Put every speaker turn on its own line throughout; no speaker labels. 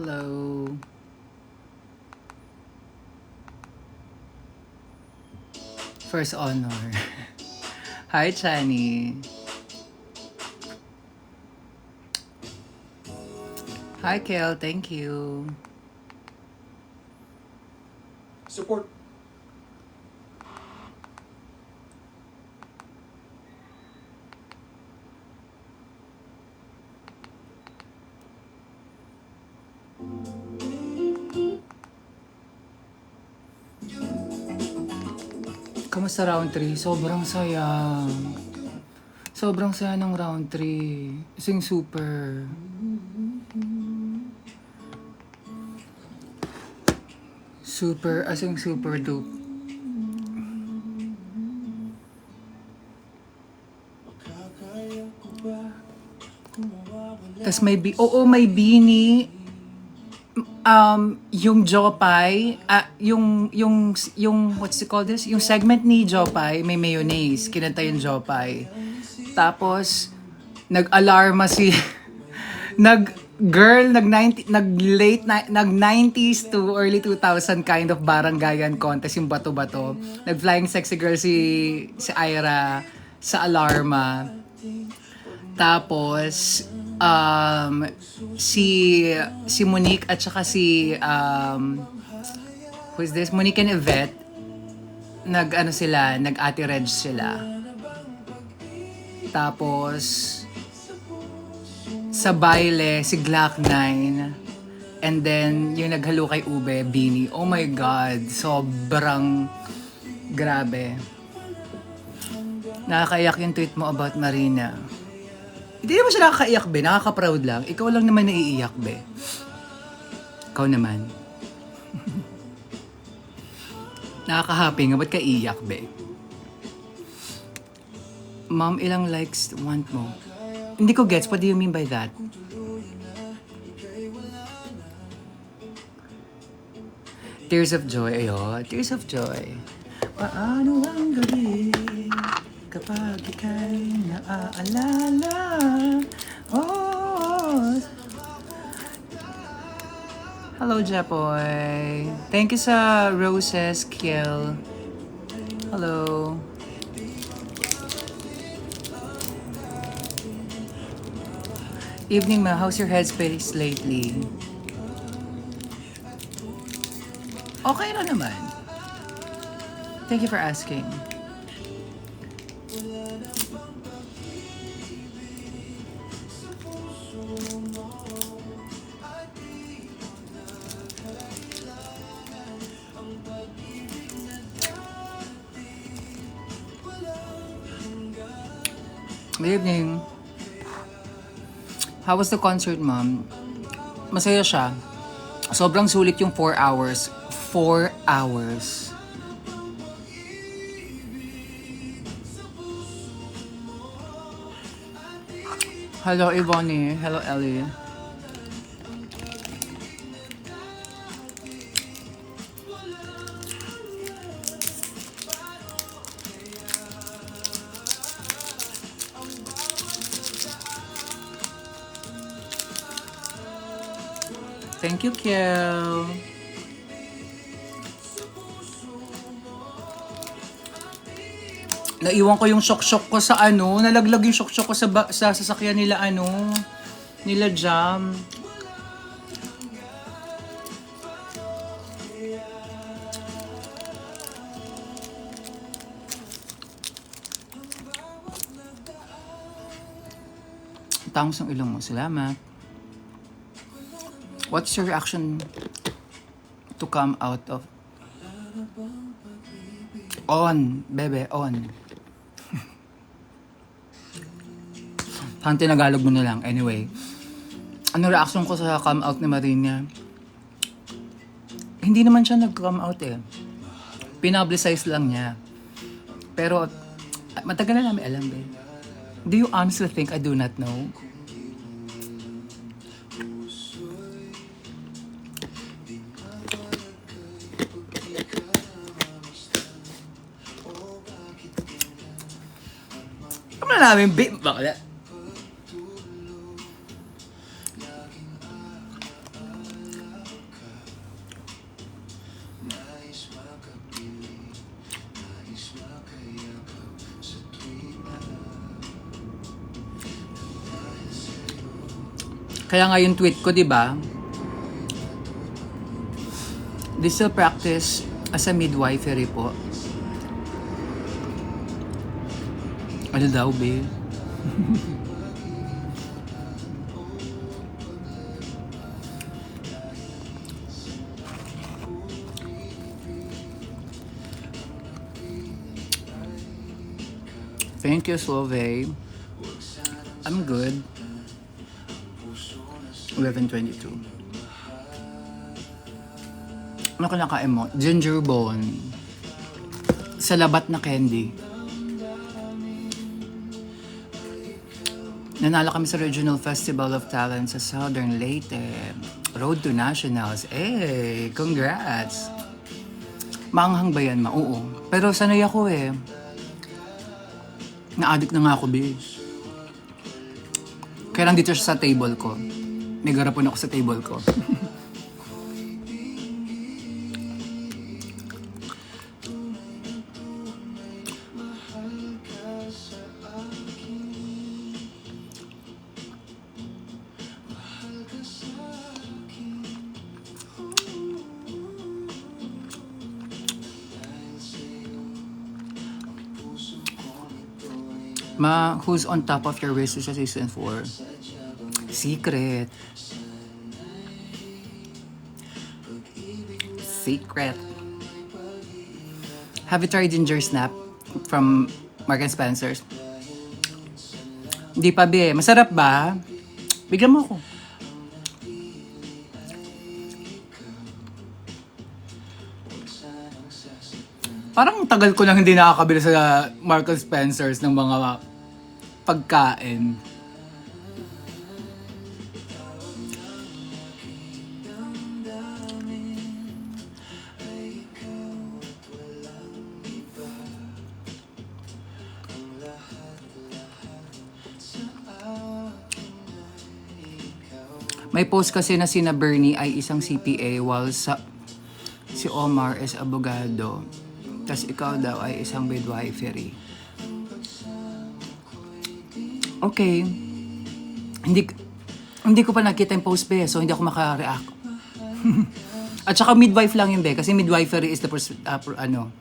Hello. First honor. Hi, Chani. Hi, Kel. Thank you.
Support.
Kamusta round 3? Sobrang saya. Sobrang saya ng round 3. Sing super. Super, asing super dupe. Tas may may Beanie. Yung Jopay, what's it called this? Yung segment ni Jopay, may mayonnaise. Kinanta yung Jopay. Tapos, nag-alarma si, nag-90s to early 2000 kind of barangayan contest, yung bato-bato. Nag-flying sexy girl si Ira sa alarma. Tapos, si Monique at saka who's this? Monique and Yvette, nag-Ate Reg sila. Tapos, sa baile, si Glock 9. And then, yung naghalo kay Ube, Beanie. Oh my God, sobrang grabe. Nakakaiyak yung tweet mo about Marina. Hindi naman siya nakakaiyak, be. Nakaka-proud lang. Ikaw lang naman naiiyak, be. Ikaw naman. Nakaka-happy nga. Ba't ka iiyak, be? Mom, ilang likes want mo? Hindi ko gets. What do you mean by that? Tears of joy. Ayo, tears of joy. Paano ang gabi kapag ika'y naaalala? Oh. Hello, Japoy. Thank you sa roses, Kiel. Hello. Evening, ma. How's your headspace lately? Okay na naman. Thank you for asking. Good evening. How was the concert, ma'am? Masaya siya. Sobrang sulit yung 4 hours. 4 hours. Hello, Ivone. Hello, Ellie. Thank you, Kiel. Naiwan ko yung shock-shock ko sa nalaglag yung shock-shock ko sa sasakyan nila nila Jam. Tangos ang ilong mo. Salamat. What's your reaction to come out of... On, bebe, on. Parang tinagalog mo na lang. Anyway, ano reaction ko sa come out ni Marina? Hindi naman siya nag-come out eh. Pinablicize lang niya. Pero, matagal na namin alam eh. Do you honestly think I do not know? Ano na namin, Kaya nga yung tweet ko, di ba? They still practice as a midwifery po. Ano daw, babe? Thank you, Slovey. I'm good. 11:22. Ano ka nakain mo? Ginger bone. Sa labat na candy. Nanalo kami sa Regional Festival of Talent sa Southern Leyte. Road to Nationals. Eh, congrats! Maanghang ba yan, Oo. Pero sanay ako eh. Na-addict na nga ako, bis. Kaya lang dito siya sa table ko. May garapon ako sa table ko. Ma, who's on top of your list sa season 4? Secret. Secret. Have you tried Ginger Snap from Mark & Spencer's? Hindi pa, be. Masarap ba? Bigyan mo ako. Parang tagal ko nang hindi nakakabili sa Mark & Spencer's ng mga pagkain. May post kasi na sina Bernie ay isang CPA while si Omar is abogado. Tas ikaw daw ay isang midwifery. Okay. Hindi ko pa nakita yung post, be, so hindi ako maka-react. At saka midwife lang yun, be, kasi midwifery is the ano.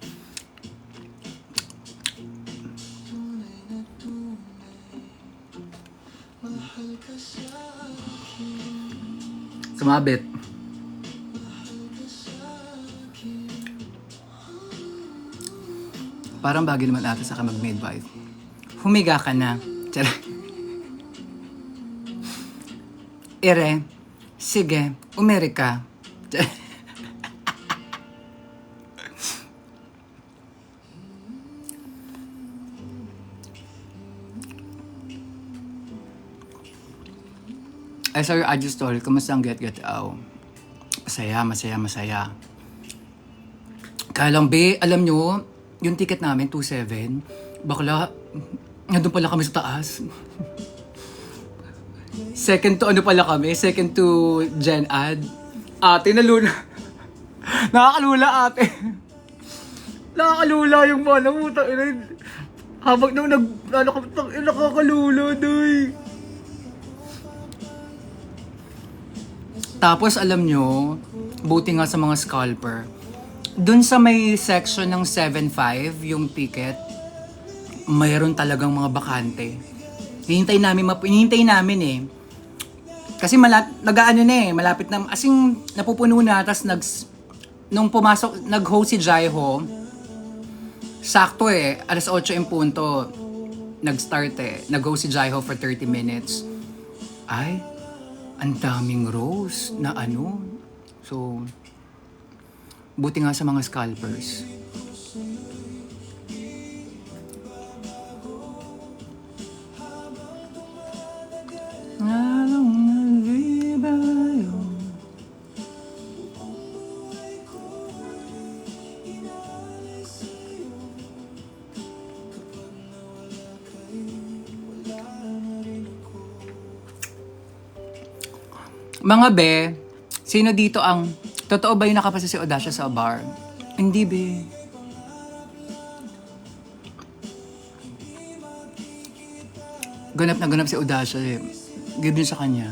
Sumabit. Parang bagay naman ata sa mag-midwife. Humiga ka na. Ere, sige, umeri ka. I saw your IG story. Kumusta ang get out? Masaya. Kaya lang, be, alam nyo, yung ticket namin, 2.7, bakla, nandun pala kami sa taas. Second to Second to Gen Ad. Ate, naluna. Nakakalula, ate. Nakakalula yung mana mo. Habang nung nakakalula, doy. Tapos alam nyo, buti nga sa mga scalper, dun sa may section ng 7.5, yung ticket, mayroon talagang mga bakante. Hinihintay namin eh. Kasi nag-aano na eh, malapit na, asing napupuno na, tas nung pumasok, nag-host si Jaiho, sakto eh, 8:00 in punto, nag-start eh, nag-host si Jaiho for 30 minutes. Ay, ang daming rows na ano. So, buti nga sa mga scalpers. Mga be, sino dito ang, totoo ba yung nakapasa si Odasha sa bar? Hindi, be. Ganap na ganap si Odasha eh. Give niyo sa kanya.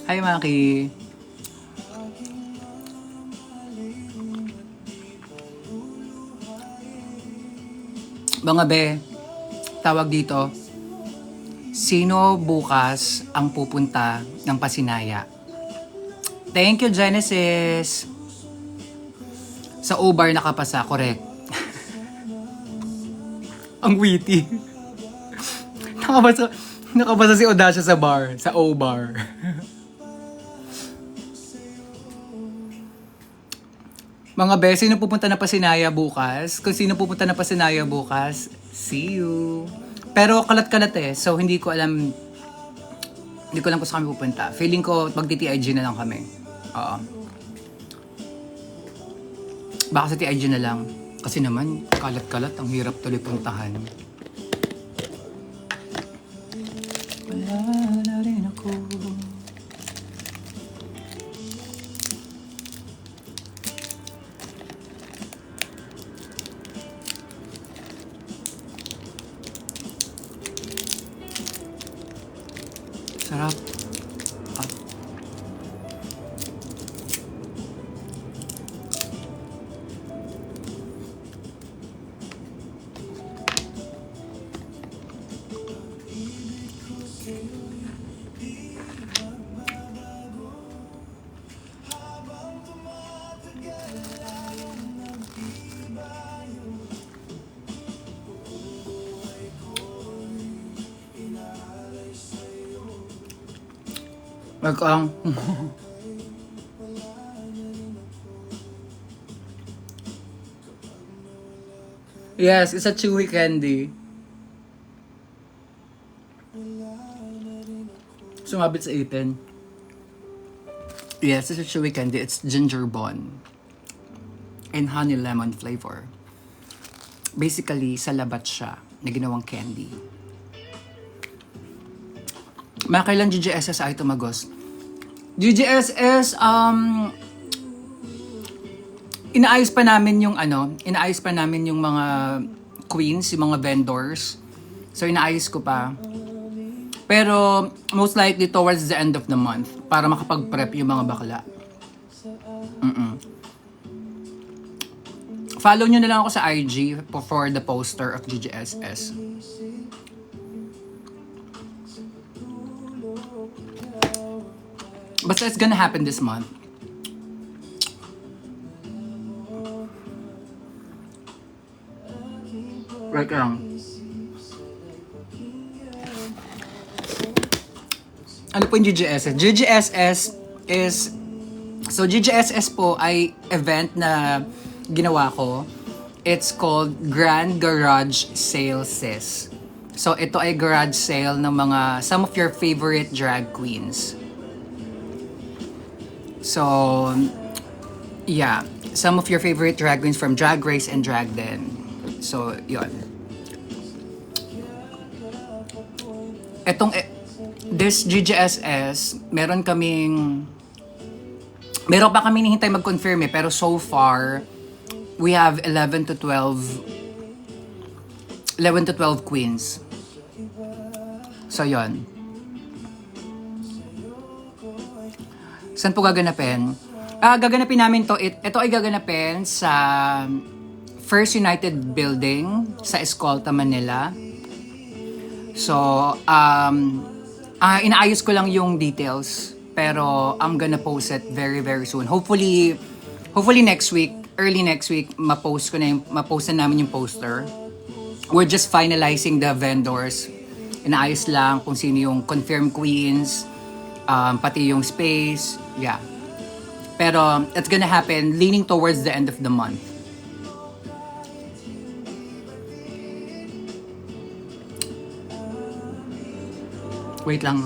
Hi, Maki. Mga be, tawag dito, sino bukas ang pupunta ng Pasinaya? Thank you, Genesis. Sa O-Bar nakapasa, correct. Ang witty. nakabasa si Odasha sa bar, sa O-Bar. Mga be, sino pupunta na Pasinaya bukas? Kung sino pupunta na Pasinaya bukas, see you. Pero kalat-kalat so hindi ko alam kung saan kami pupunta. Feeling ko magti-TIG na lang kami. Oo. Baka sa TIG na lang. Kasi naman, kalat-kalat, ang hirap tuloy puntahan. Wala na rin ako. Sarap. Ang yes, it's a chewy candy. Sumabit sa ipin. Yes, it's a chewy candy. It's ginger bon and honey lemon flavor. Basically, sa labat siya na ginawang candy. Makailan GGSS ay tumagos? GGSS, inaayos pa namin yung mga queens, yung mga vendors. So, inaayos ko pa. Pero, most likely towards the end of the month para makapag-prep yung mga bakla. Follow nyo na lang ako sa IG for the poster of GGSS. Basta it's gonna happen this month. Right lang. Ano po yung GGSS? GGSS is... So, GGSS po ay event na ginawa ko. It's called Grand Garage Sale Sis. So, ito ay garage sale ng some of your favorite drag queens. So, yeah. Some of your favorite drag queens from Drag Race and Drag Den. So, yun. This GGSS, meron pa kami hinihintay mag-confirm pero so far, we have 11 to 12 queens. So, yun. Saan po gaganapin? Gaganapin namin to. Ito ay gaganapin sa First United Building sa Escolta, Manila. So, inaayos ko lang yung details. Pero I'm gonna post it very, very soon. Hopefully next week, early next week, ma-post na namin yung poster. We're just finalizing the vendors. Inaayos lang kung sino yung confirmed queens, pati yung space, yeah. Pero it's gonna happen leaning towards the end of the month. Wait lang,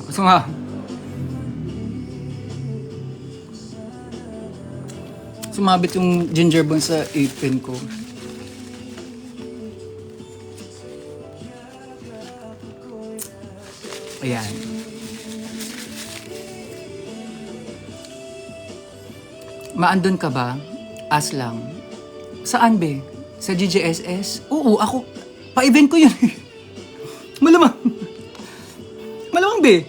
sumabit yung ginger bun sa apron ko. Ayan. Maandun ka ba? As lang. Saan be? Sa GGSS? Oo, ako. Pa-event ko yun. Malamang. Malamang be.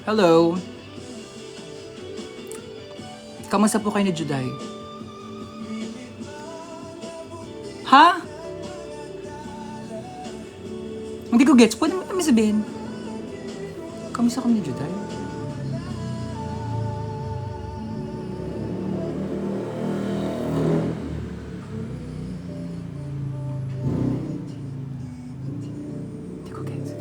Hello. Kamusta po kayo ni Juday? Ha? Hindi ko gets. Pwede mo namin sabihin. Kamusta kami ni Juday? Hindi ko gets.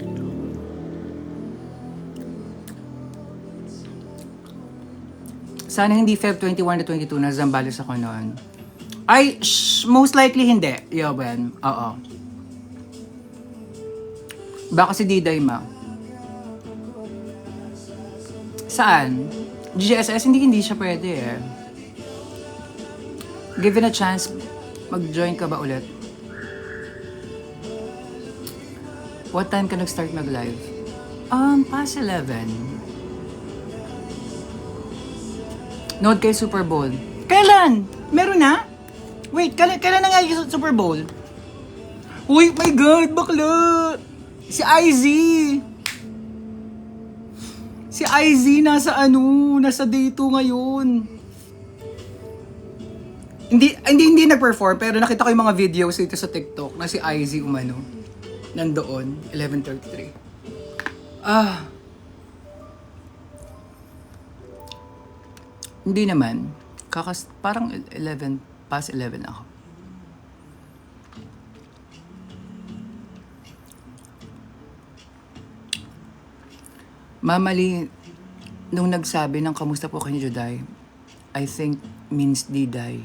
Sana hindi Feb 21 to 22 na Zambales ako noon. Ay, most likely hindi. Yoben. Oo. Baka si Diday ma. Saan? GSS? Hindi siya pwede eh. Given a chance, mag-join ka ba ulit? What time ka nag-start mag-live? Past 11. Nood kay Super Bowl. Kailan? Meron na? Wait, kailan na nga yung Super Bowl? Uy, my God, bakla! Si IZ! Si IZ nasa day 2 ngayon. Hindi nag-perform, pero nakita ko yung mga videos dito sa TikTok na si IZ nandoon, 11:33. Hindi naman. Parang 11, past 11 ako. Mamali, nung nagsabi ng kamusta po kayo ni Juday, I think means Diday.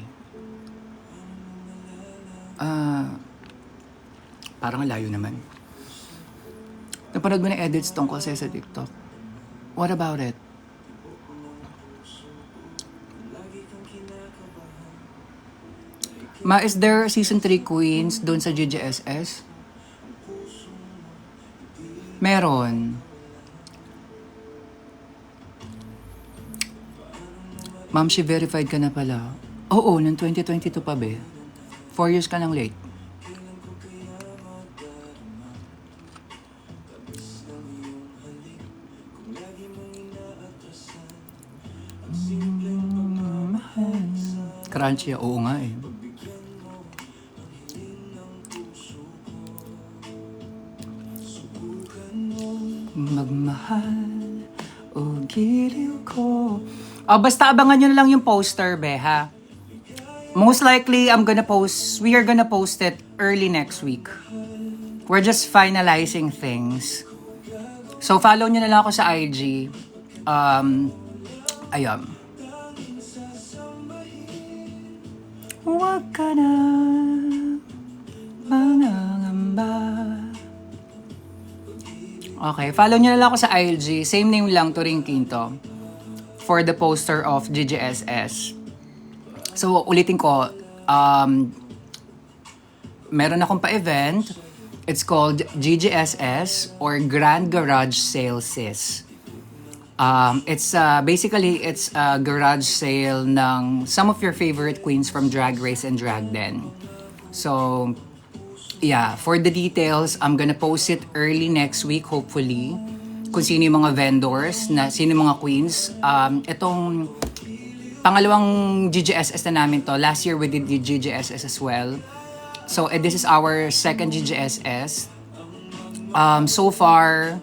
Parang layo naman. Napanood mo na edits tungkol sa TikTok. What about it? Ma, is there season 3 queens doon sa GGSS? Meron. Ma'am, she verified ka na pala. Oo, ng 2022 pa be. 4 years ka lang late. Crunchy, oo nga eh. Magmahal o giliw ko. Basta abangan nyo na lang yung poster, be, ha? Most likely, we are gonna post it early next week. We're just finalizing things. So, follow nyo na lang ako sa IG. Ayun. Huwag ka na mangangamba. Okay, follow nyo na lang ako sa IG. Same name lang, Turing Quinto. For the poster of GGSS. So, ulitin ko, meron akong pa-event. It's called GGSS or Grand Garage Sale Sis. It's basically a garage sale ng some of your favorite queens from Drag Race and Drag Den. So, yeah, for the details, I'm gonna post it early next week, hopefully. Kung sino yung mga vendors, sino yung mga queens. Itong pangalawang GGSS na namin to. Last year we did the GGSS as well. So, this is our second GGSS. So far,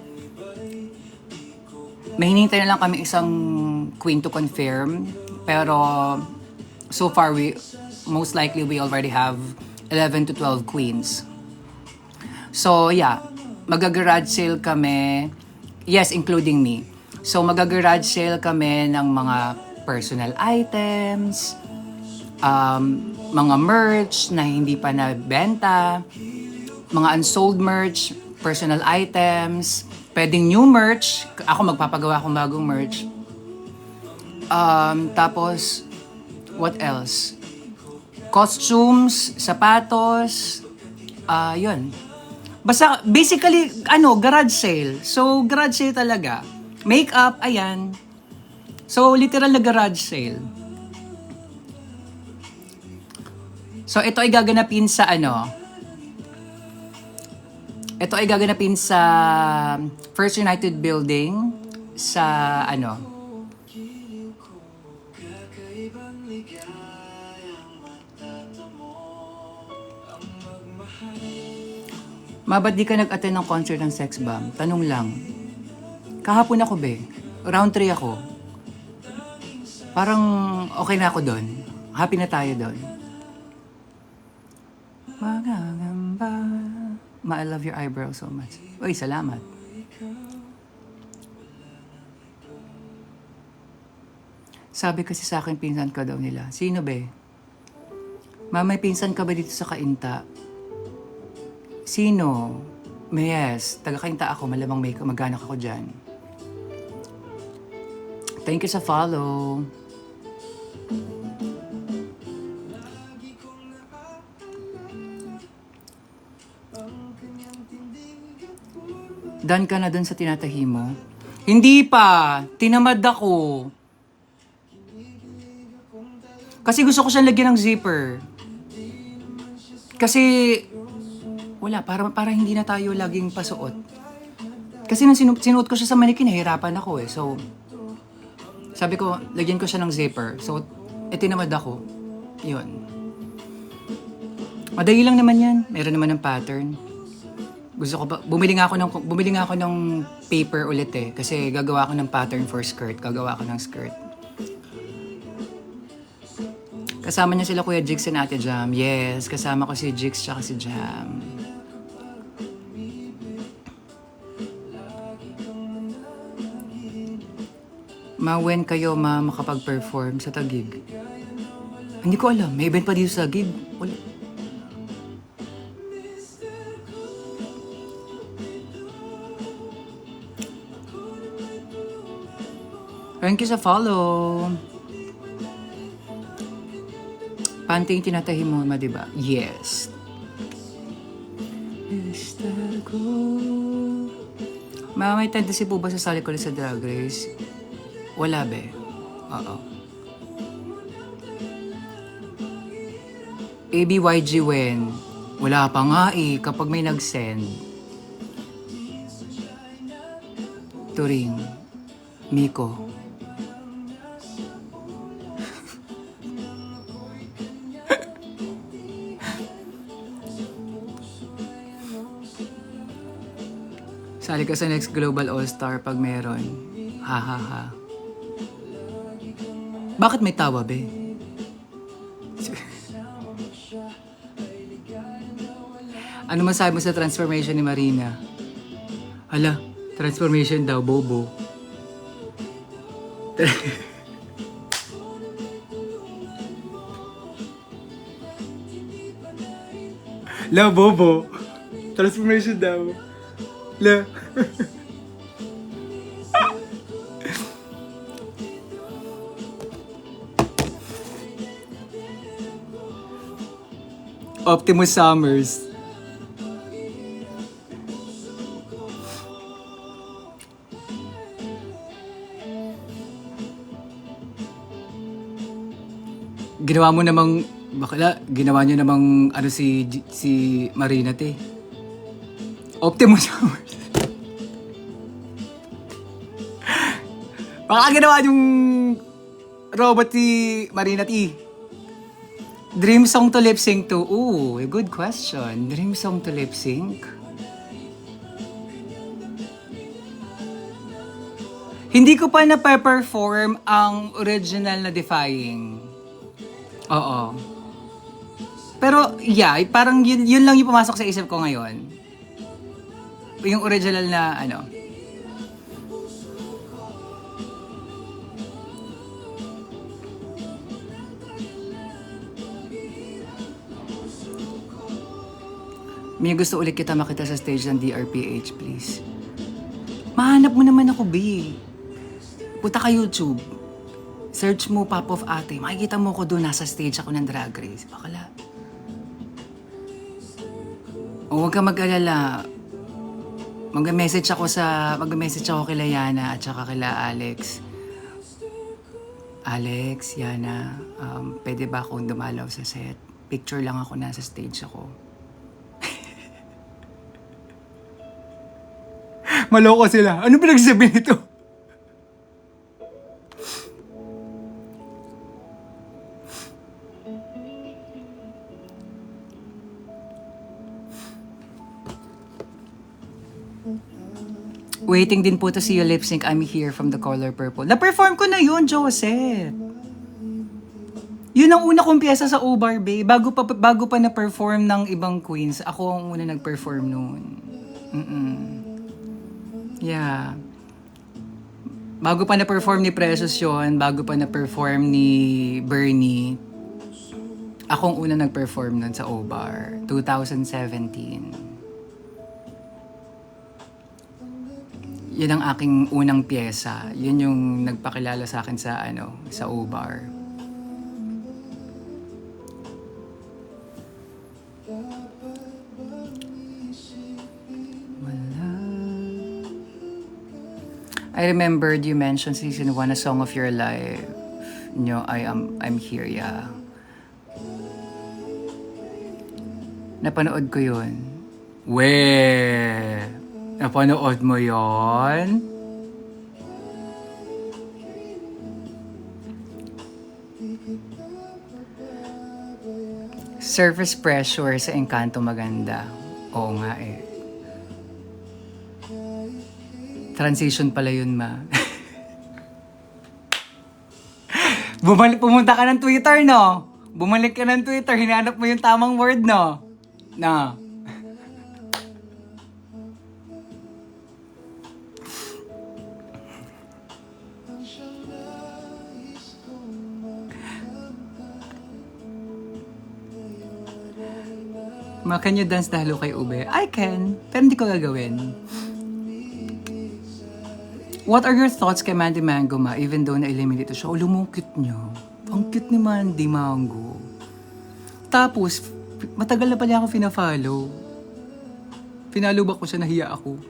may hinihintay na lang kami isang queen to confirm. Pero, so far, most likely we already have 11 to 12 queens. So, yeah. Mag-garage sale kami. Yes, including me. So, mag-garage sale kami ng mga personal items, mga merch na hindi pa nabenta, mga unsold merch, personal items, pwedeng new merch. Ako magpapagawa akong bagong merch. Tapos, what else? Costumes, sapatos, yun. Basta, basically, garage sale. So, garage sale talaga. Makeup, ayan. So, literal na garage sale. So, ito ay gaganapin sa Ito ay gaganapin sa First United Building sa ano, ba't di ka nag-attend ng concert ng Sex Bomb? Tanong lang. Kahapon ako be. Round 3 ako. Parang okay na ako doon. Happy na tayo doon. Magagamba. I love your eyebrow so much. Uy, salamat. Sabi kasi sa akin, pinsan ka daw nila. Sino be? May pinsan ka ba dito sa Kainta? Sino? Yes, taga-Kainta ako. Malamang may mag-anak ako dyan. Thank you sa follow. Done ka na dun sa tinatahi mo? Hindi pa! Tinamad ako. Kasi gusto ko siyang lagyan ng zipper. Kasi wala, para hindi na tayo laging pasuot. Kasi nung sinuot ko siya sa manikin, nahihirapan ako eh. So, sabi ko, lagyan ko siya ng zipper. So, tinamad ako. Yun. Madali lang naman yan. Meron naman ng pattern. Gusto ko ba, bumili nga ako ng paper ulit eh. Kasi gagawa ako ng pattern for skirt. Gagawa ako ng skirt. Kasama niya sila Kuya Jigs and Ate Jam. Yes, kasama ko si Jigs tsaka si Jam. When kayo makapag-perform sa Taguig? Hindi ko alam. May event pa dito sa Taguig? Wala. Thank you sa follow. Panty yung tinatahi mo, diba? Yes. May tendency po ba sasali ko sa Drag Race? Wala be. Oo. ABYG Wen. Wala pa nga eh kapag may nag-send. Turing. Miko. Sali ka sa next Global All-Star pag meron. Ha ha ha. Bakit may tawa, be? Ano masabi mo sa transformation ni Marina? Hala, transformation daw, bobo. La, bobo. Transformation daw. La. Optimus Summers. Ginawa mo namang, ginawa niyo namang ano si Marina te. Optimus Summers. Baka ginawa yung robot si Marina T. Dream song to lip sync to? Ooh, good question. Dream song to lip sync? Hindi ko pa na-perform ang original na Defying. Oo. Pero, yeah, parang yun lang yung pumasok sa isip ko ngayon. Yung original na, ano. May gusto ulit kita makita sa stage ng DRPH, please. Mahanap mo naman ako, B. Punta ka YouTube. Search mo Pop of Ate. Makikita mo ko doon. Nasa stage ako ng Drag Race. Bakala. O huwag ka mag-alala. Mag-message ako kay Yana at saka kila Alex. Alex, Yana, pwede ba akong dumalaw sa set? Picture lang ako, nasa stage ako. Maloko sila. Ano pinagsasabi nito? Waiting din po to see you lip sync. I'm here from The Color Purple. Na-perform ko na yun, Joseph. Yun ang una kong pyesa sa O-Bar, babe. Bago pa na-perform ng ibang queens, ako ang una nag-perform noon. Yeah. Bago pa na-perform ni Precious yun, bago pa na-perform ni Bernie, ako ang una nag-perform nun sa O-Bar. 2017. Yun ang aking unang pyesa. Yun yung nagpakilala sa akin sa O-Bar. I remembered you mentioned season 1, A Song of Your Life. I'm here, yeah. Napanood ko yun. Napanood mo yon? Surface pressure sa Encanto maganda. Oo nga eh. Transition pala yun, ma. Pumunta ka ng Twitter, no? Bumalik ka ng Twitter, hinanap mo yung tamang word, no? Na. Ma, can you dance dahil kay Ube? I can, pero hindi ko gagawin. What are your thoughts kay Mandy Mango, ma? Even though na-eliminate siya, lumukit niya. Ang cute ni Mandy Mango. Tapos, matagal na pa niya ako fina-follow. Finalo ba ko siya, nahiya ako.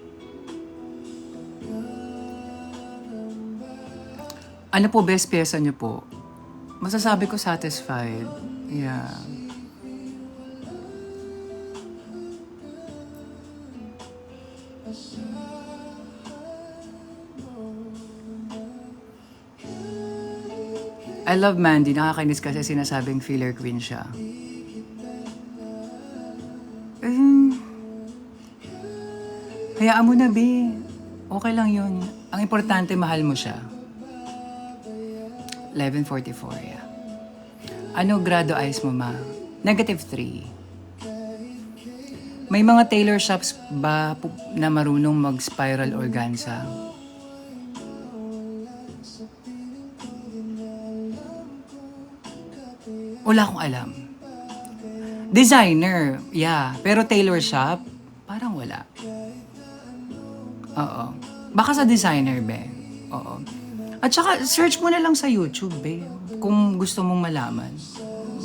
Ano po best pyesa niyo po? Masasabi ko satisfied. Yeah. I love Mandy. Nakakainis kasi sinasabing filler queen siya. Hayaan mo na, be. Okay lang yun. Ang importante, mahal mo siya. 11:44, yeah. Ano grado eyes mo, ma? -3. May mga tailor shops ba na marunong mag-spiral organza? Wala akong alam. Designer, yeah. Pero tailor shop, parang wala. Oo. Baka sa designer, be. Oo. At saka, search mo na lang sa YouTube, be. Kung gusto mong malaman.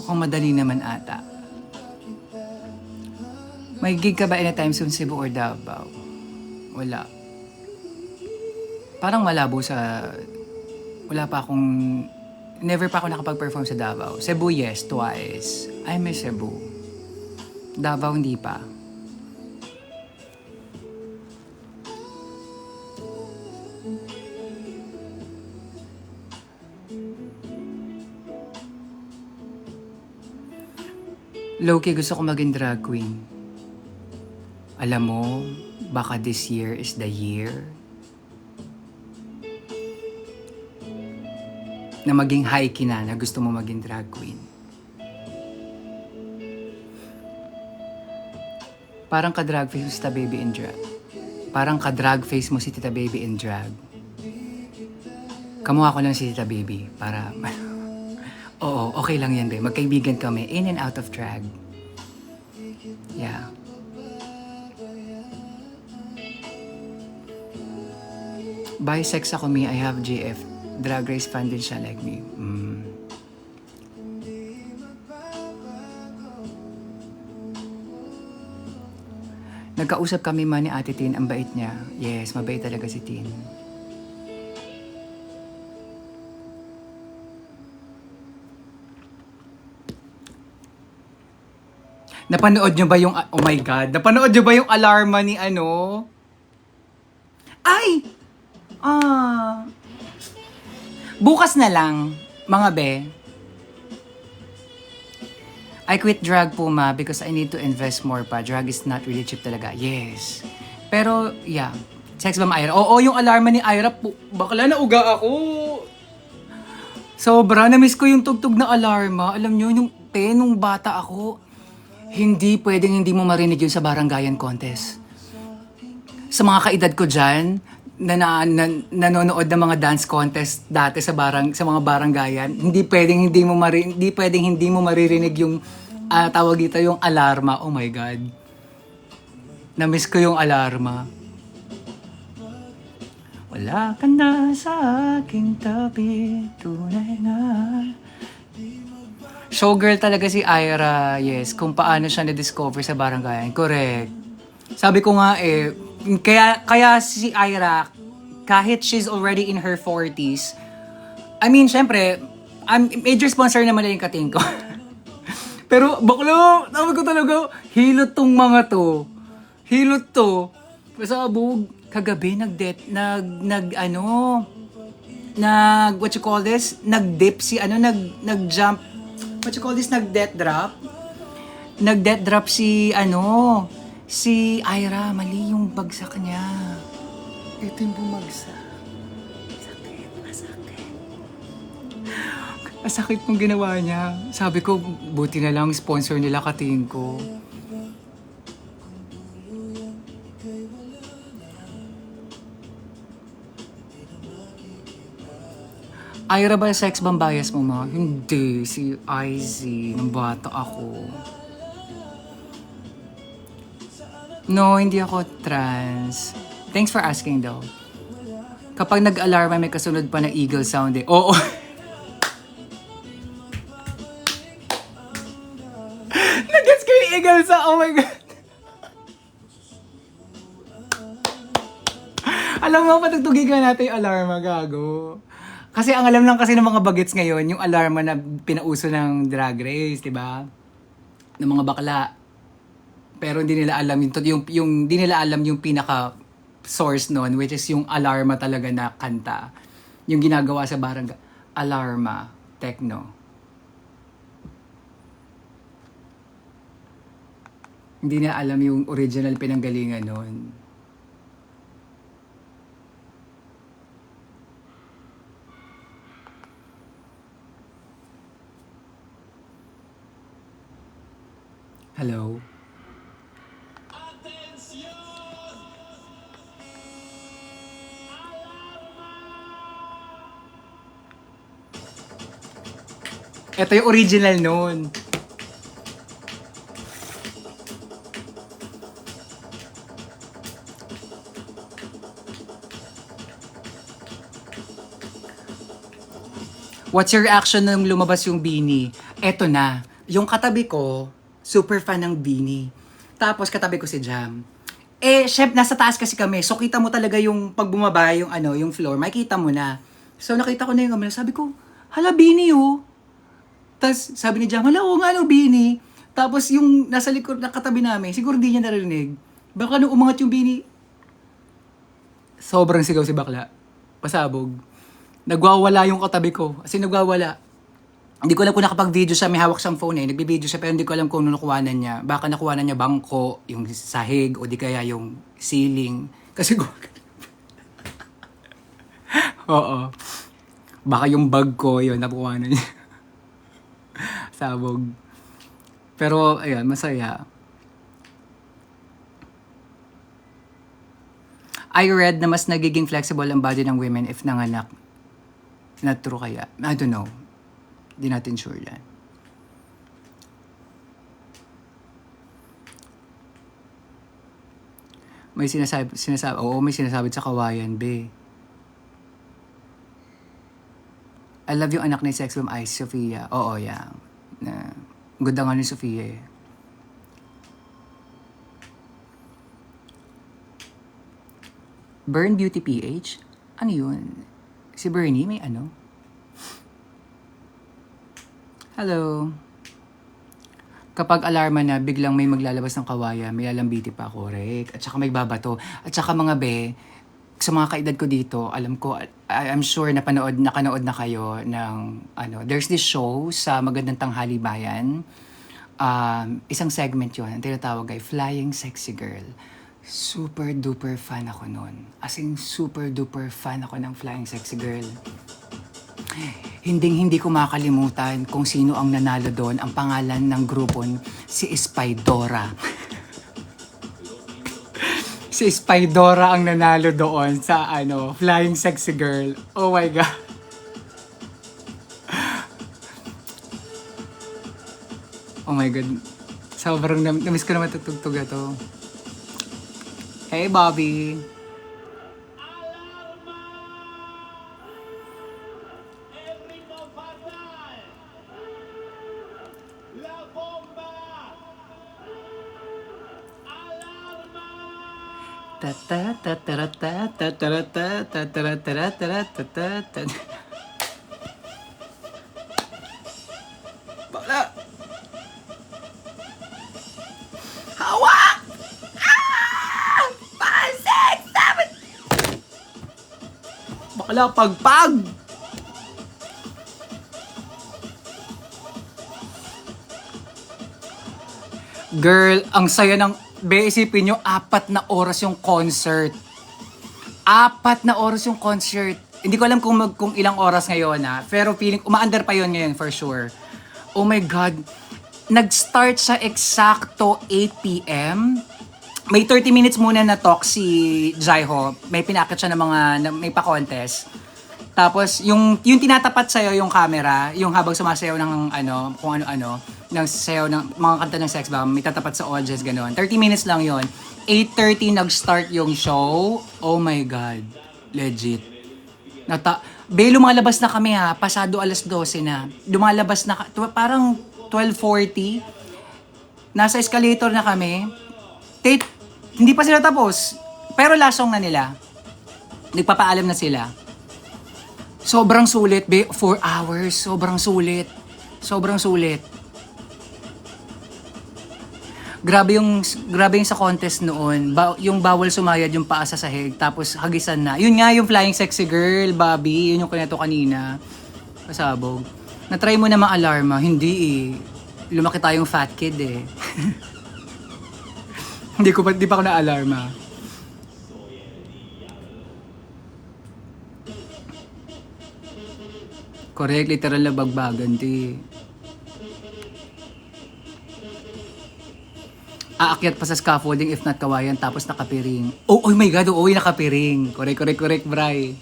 Kung madali naman ata. May gig ka ba anytime soon, Cebu or Davao? Wala. Parang malabo sa... Wala pa akong... Never pa ako nakapag-perform sa Davao. Cebu, yes, twice. I miss Cebu. Davao, hindi pa. Low-key, gusto ko maging drag queen. Alam mo, baka this year is the year na maging high-key na gusto mo maging drag queen. Parang ka-drag face mo si Tita Baby in drag. Parang ka-drag face mo si Tita Baby in drag. Kamukha ko lang si Tita Baby para... Oo, okay lang yan, be. Magkaibigan kami in and out of drag. Yeah. Bisex ako, me. I have GF. Drag race fan din siya like me. Nagkausap kami man ni Ate Tin. Ang bait niya. Yes, mabait talaga si Tin. Napanood nyo ba yung... Oh my God. Napanood nyo ba yung alarma ni ano? Ay! Bukas na lang, mga be. I quit drag po, ma, because I need to invest more pa. Drag is not really cheap talaga. Yes. Pero, yeah. Sex Bomb Ira. Oo, yung alarma ni Ira, bakla na uga ako. Sobra, na-miss ko yung tugtog na alarma. Alam nyo, nung bata ako, hindi pwedeng hindi mo marinig yun sa barangayan contest. Sa mga kaedad ko dyan, nanonood ng mga dance contest dati sa mga baranggayan, hindi pwedeng hindi mo maririnig yung tawag dito yung alarma. Oh my god. Na-miss ko yung alarma. Wala ka na sa aking tabi, tunay na. Showgirl talaga si Ira, yes, kung paano siya na-discover sa baranggayan. Correct. Sabi ko nga kaya si Ira, kahit she's already in her 40s, I mean, syempre, major sponsor naman na yung kating ko. Pero, baklo, sabi ko talaga, hilot tong mga to. Hilot to. Basta abog, kagabi, what you call this? Nag-dip nag-jump, what you call this? Nag-death drop. Nag-death drop si Ira, mali yung bagsak niya. Ito yung bumagsak. Masakit. Masakit mong ginawa niya. Sabi ko, buti na lang sponsor nila kating ko. Ira ba sex bomb bias mo ma? Hindi, si IZ, nung bata ako. No, hindi ako trans. Thanks for asking though. Kapag nag-alarma, may kasunod pa na eagle sound eh. Oo. Nag-gets ko yung eagle sound. Oh my God. Alam mo, patugtugin ka natin yung alarma, gago. Kasi ang alam lang kasi ng mga bagets ngayon, yung alarma na pinauso ng Drag Race, di ba? Ng mga bakla. Pero hindi nila alam hindi nila alam yung pinaka source noon, which is yung alarma talaga na kanta. Yung ginagawa sa barangay. Alarma, techno. Hindi nila alam yung original pinanggalingan noon. Hello? Ito yung original noon. What's your reaction nung lumabas yung Beanie? Eto na. Yung katabi ko, super fan ng Beanie. Tapos katabi ko si Jam. Chef, nasa taas kasi kami. So kita mo talaga yung pag bumaba yung floor, makikita mo na. So nakita ko na yung camera. Sabi ko, hala Beanie oh. Tapos sabi ni Jam, hala oo nga Beanie. Tapos yung nasa likod na katabi namin, siguro di niya narinig. Baka nung umangat yung Beanie, sobrang sigaw si bakla. Pasabog. Nagwawala yung katabi ko. Kasi nagwawala. Hindi ko alam kung nakapag-video siya, may hawak siyang phone Nagbi-video siya pero hindi ko alam kung ano nakuhanan niya. Baka nakuhanan niya bangko, yung sahig, o di kaya yung ceiling. Kasi oo. Baka yung bag ko, yun, nakuhanan niya. Sabog. Pero, ayun, masaya. I read na mas nagiging flexible ang body ng women if nanganak. Not true kaya? I don't know. Di natin sure yan. May sinasabi, oo, may sinasabi sa kawayan, be. I love yung anak ni Sex Bomb Ice, Sofia. Oo, yan. Ganda nga ni Sofia eh. Burn Beauty PH? Ano yun? Si Bernie, may ano? Hello. Kapag alarma na, biglang may maglalabas ng kawayan, may alambiti pa, correct. At saka may babato. At saka mga be, sa mga kaedad ko dito, alam ko, I'm sure nakanood na kayo ng, there's this show sa Magandang Tanghali Bayan. Isang segment yun, ang tinatawag ay Flying Sexy Girl. Super duper fan ako nun. As in, super duper fan ako ng Flying Sexy Girl. Hindi ko makalimutan kung sino ang nanalo doon. Ang pangalan ng grupon, si Spydora. Si Spydora ang nanalo doon sa Flying Sexy Girl. Oh my God. Oh my God. Sobrang namiss ko naman tutugtog to. Hey, Bobby. Bakla! Hawak! Ah! 5, 6, 7! Bakla, pagpag! Girl, ang saya ng... Isipin nyo, 4 na oras yung concert. 4 na oras yung concert. Hindi ko alam kung ilang oras ngayon pero feeling, umaandar pa yon ngayon for sure. Oh my God. Nag-start sa eksakto 8 p.m. May 30 minutes muna na talk si Jaiho. May pinakit siya ng may pa-contest. Tapos, yung tinatapat sa'yo yung camera, yung habang sumasayaw ng kung ano-ano, ng sayaw ng mga kanta ng Sex Bomb, may tatapat sa audience, gano'n. 30 minutes lang yon. 8:30 nag-start yung show. Oh my God. Legit. Lumalabas na kami pasado alas 12 na. Lumalabas na, parang 12:40. Nasa escalator na kami. Hindi pa sila tapos. Pero last song na nila. Nagpapaalam na sila. Sobrang sulit, 4 hours. Sobrang sulit. Sobrang sulit. Grabe yung sa contest noon. Yung bawal sumayad yung paa sa sahig. Tapos hagisan na. Yun nga yung Flying Sexy Girl, Bobby. Yun yung kineto kanina. Pasabog. Na-try mo na ma-alarma. Hindi Lumaki tayong fat kid Hindi pa ako na-alarma. Correct, literal na bagbagan, Aakyat pa sa scaffolding if not kawayan tapos nakapiring. Oh my God, nakapiring. Correct, Bray.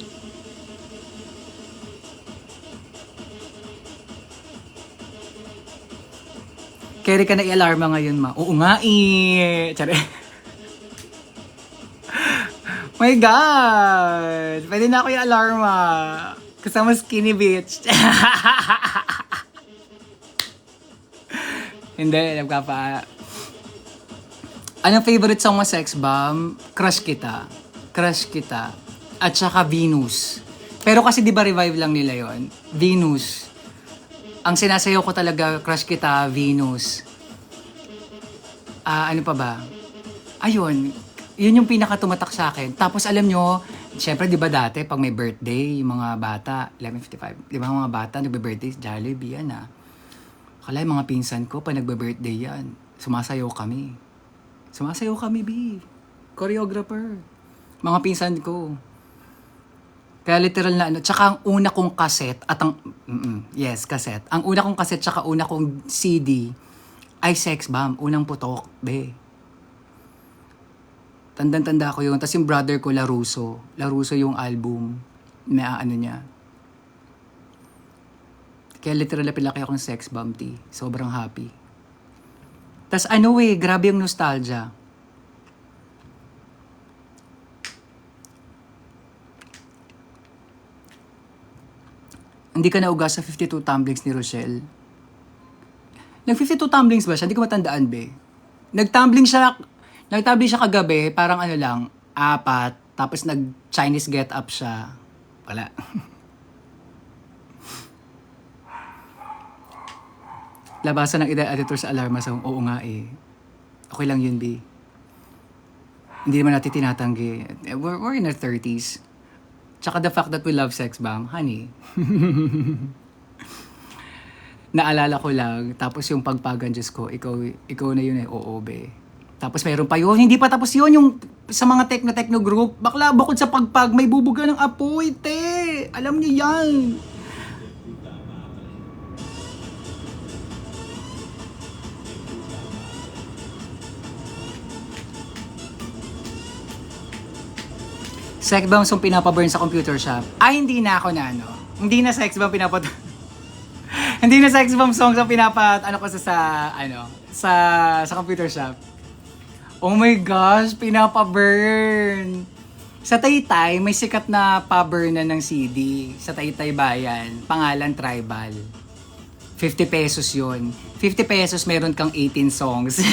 Carry ka na i-alarma ngayon, ma. Oo nga, Tsare. My God! Pwede na ako i-alarma. Kasama skinny bitch. Hindi, nagkapa. Anong favorite song mo, Sex Bomb? Crush Kita. At saka Venus. Pero kasi di ba revive lang nila yon? Venus. Ang sinasayaw ko talaga, Crush Kita, Venus. Ano pa ba? Ayun. Yun yung pinakatumatak sa akin. Tapos alam nyo, syempre di ba dati, pag may birthday, yung mga bata, 11:55, di ba mga bata, nagbe-birthday, Jollibee yan Akala yung mga pinsan ko, pag nagbe-birthday yan, sumasayaw kami, B. Choreographer. Mga pinsan ko. Kaya literal na tsaka ang una kong cassette at cassette. Ang una kong cassette tsaka una kong CD ay Sex Bomb, unang putok, be. Tandang-tanda ko yun. Tapos yung brother ko, Laruso yung album. May niya. Kaya literal na pilaki ako ng Sex Bomb, Sobrang happy. Tas grabe yung nostalgia. Hindi ka naugas sa 52 tumblings ni Rochelle. Nag-52 tumblings ba siya? Hindi ko matandaan, be. Nag-tumbling siya kagabi, parang 4. Tapos nag-Chinese get up siya. Wala. Labasan ng editor sa alarma sa oo nga Okay lang yun, B. Hindi naman natin tinatanggi. We're in our 30s. Tsaka the fact that we love Sex Bomb, honey. Naalala ko lang, tapos yung pagpagan, Diyos ko, ikaw na yun oo, be. Tapos mayroon pa yun, hindi pa tapos yun, yung sa mga techno group, bakla bukod sa pagpag, may bubuga ng apoy, te. Alam niyo yan. Sex bombs yung pinapaburn sa computer shop. Ay, hindi na ako na ano. Hindi na sex bomb hindi na sex bomb songs ang ano ko sa computer shop. Oh my gosh, pinapaburn. Sa Taytay, may sikat na paburnan ng CD. Sa Taytay Bayan, pangalan Tribal. 50 pesos yun. 50 pesos meron kang 18 songs.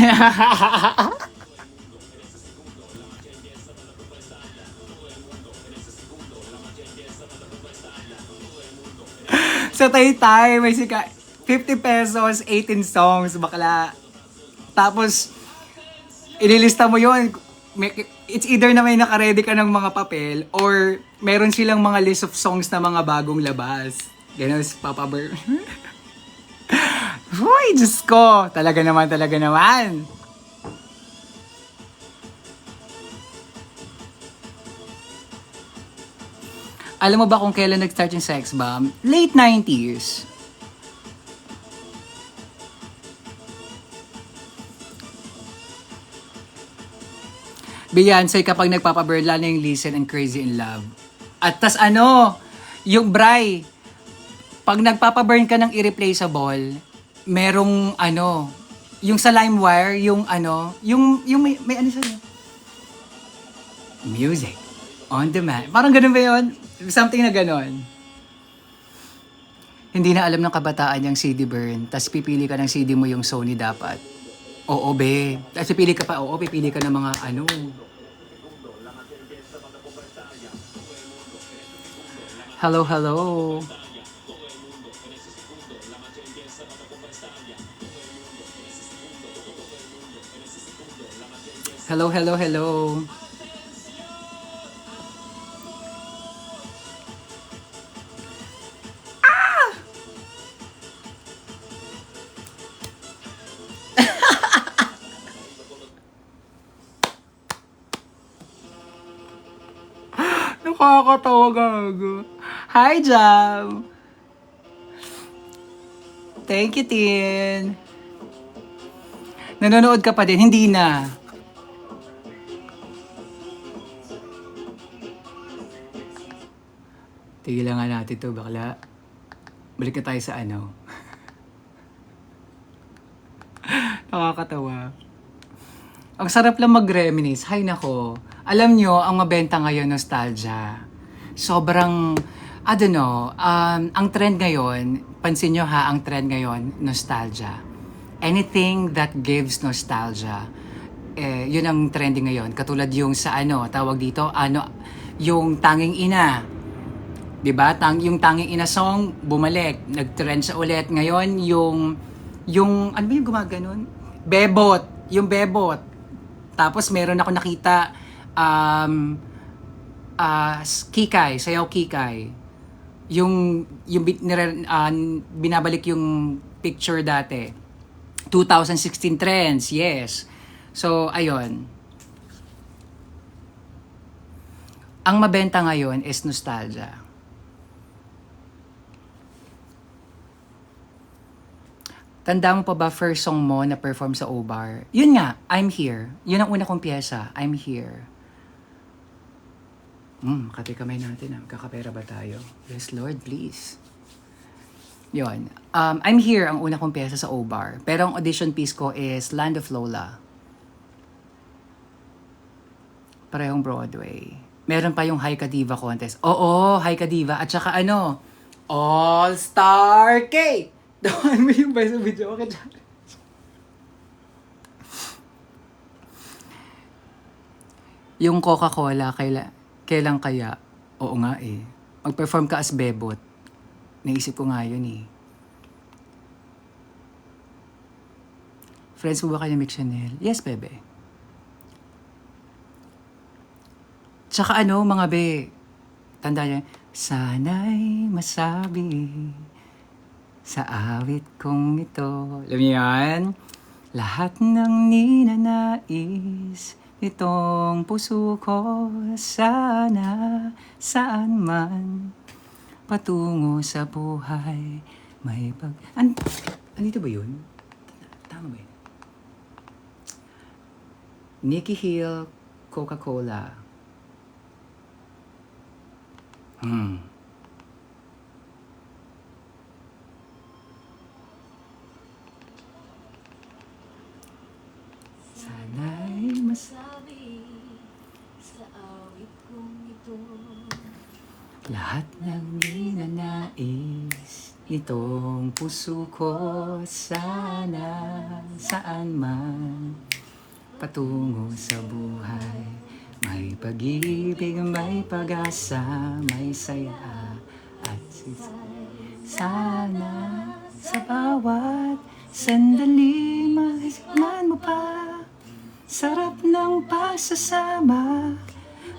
Sa Taytay, may sika 50 pesos, 18 songs, bakla. Tapos, ililista mo yon. It's either na may nakaredy ka ng mga papel or meron silang mga list of songs na mga bagong labas. Ganun, Papa Bear. Uy, Diyos ko. Talaga naman. Alam mo ba kung kailan nag-start yung sex bomb? Late 90s. Beyonce kapag nagpapaburn, lalo yung Listen and Crazy in Love. At tas yung Bray, pag nagpapaburn ka ng irreplaceable, merong yung sa LimeWire, yung may ano siya? Music on demand. Parang ganun ba yun? Something na ganon. Hindi na alam ng kabataan yung CD burn, tas pipili ka ng CD mo yung Sony dapat. Oo, be. Tas pipili ka ng mga Hello. Hello. Nakakatawa, gago. Hi, Jam! Thank you, Tin. Nanonood ka pa din? Hindi na. Tigilan nga natin to, bakla. Balik na tayo sa Nakakatawa. Ang sarap lang mag-reminisce. Hay nako. Alam nyo, ang mabenta ngayon, nostalgia. Sobrang, I don't know, ang trend ngayon, pansin nyo ha, ang trend ngayon, nostalgia. Anything that gives nostalgia, yun ang trending ngayon. Katulad yung sa tawag dito, yung Tanging Ina. Diba? Yung Tanging Ina song, bumalik. Nag-trend siya ulit. Ngayon, yung ano ba yung gumaganon? Bebot. Yung Bebot. Tapos meron ako nakita, Kikay, sayaw Kikay. Yung binabalik yung picture dati. 2016 trends, yes. So, ayun. Ang mabenta ngayon is nostalgia. Tanda mo pa ba first song mo na perform sa O-Bar? Yun nga, I'm Here. Yun ang una kong piyesa, I'm Here. Kape kamay natin Kakapera ba tayo? Yes, Lord, please. Yun. I'm Here ang una kong piyesa sa O-Bar. Pero ang audition piece ko is Land of Lola. Parehong Broadway. Meron pa yung Hi Ka Diva contest. Oo, Hi Ka Diva. At saka All-Star K! Doon mo yung best video ka dyan. Yung Coca-Cola, kailan kaya? Oo nga eh. Mag-perform ka as Bebot. Naisip ko nga yun eh. Friends mo ba kayo ni Mick Chanel? Yes, bebe. Tsaka mga be, tanda niya, sana'y masabi sa awit kong ito. Alam niyo yan? Lahat ng ninanais, itong puso ko. Sana saan man patungo sa buhay may andito ba yun? Tama ba yun? Nikki Hill, Coca-Cola. Sana'y
Sabi sa awit kong ito,
lahat ng ninanais itong puso ko. Sana saan man patungo sa buhay may pag-ibig, may pag-asa, may saya at sana sa bawat sandali maisman mo pa. Sarap ng pagsasama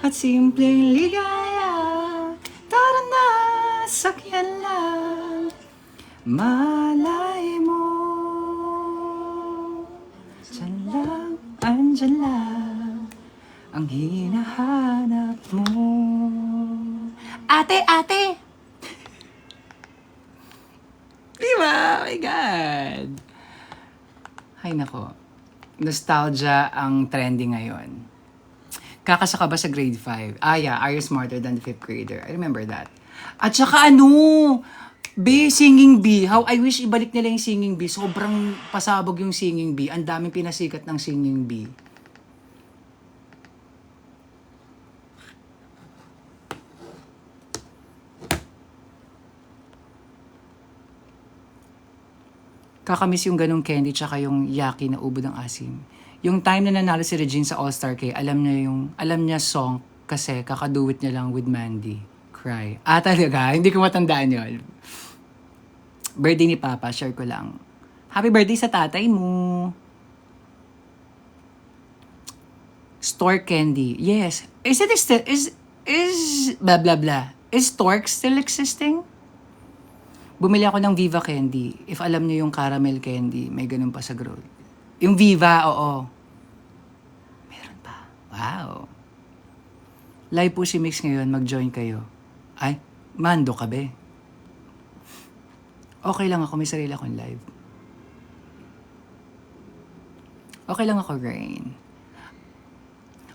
at simpleng ligaya. Tara na, sakyan lang. Malay mo, dyan lang, andyan lang ang hinahanap mo. Ate, ate! Diba? Oh my God! Ay nako, nostalgia ang trending ngayon. Kakasa ka ba sa grade 5? Yeah, Are You Smarter Than the 5th Grader? I remember that. At saka Singing Bee. How I wish ibalik nila yung Singing Bee. Sobrang pasabog yung Singing Bee. Ang daming pinasikat ng Singing Bee. Kakamiss yung ganong candy tsaka yung yaki na ubod ng asim. Yung time na nanalo si Regine sa All-Star K, alam niya song kasi kakaduwit niya lang with Mandy. Cry. Talaga? Hindi ko matandaan yun. Birthday ni Papa, share ko lang. Happy birthday sa tatay mo. Stork candy. Yes. Is blah blah blah. Is Stork still existing? Bumili ako ng Viva Candy. If alam niyo yung caramel candy, may ganun pa sa Grove. Yung Viva, oo. Meron pa. Wow. Live po si Mix ngayon, mag-join kayo. Ay, mando ka be. Okay lang ako, may sarili akong live. Okay lang ako, Rain.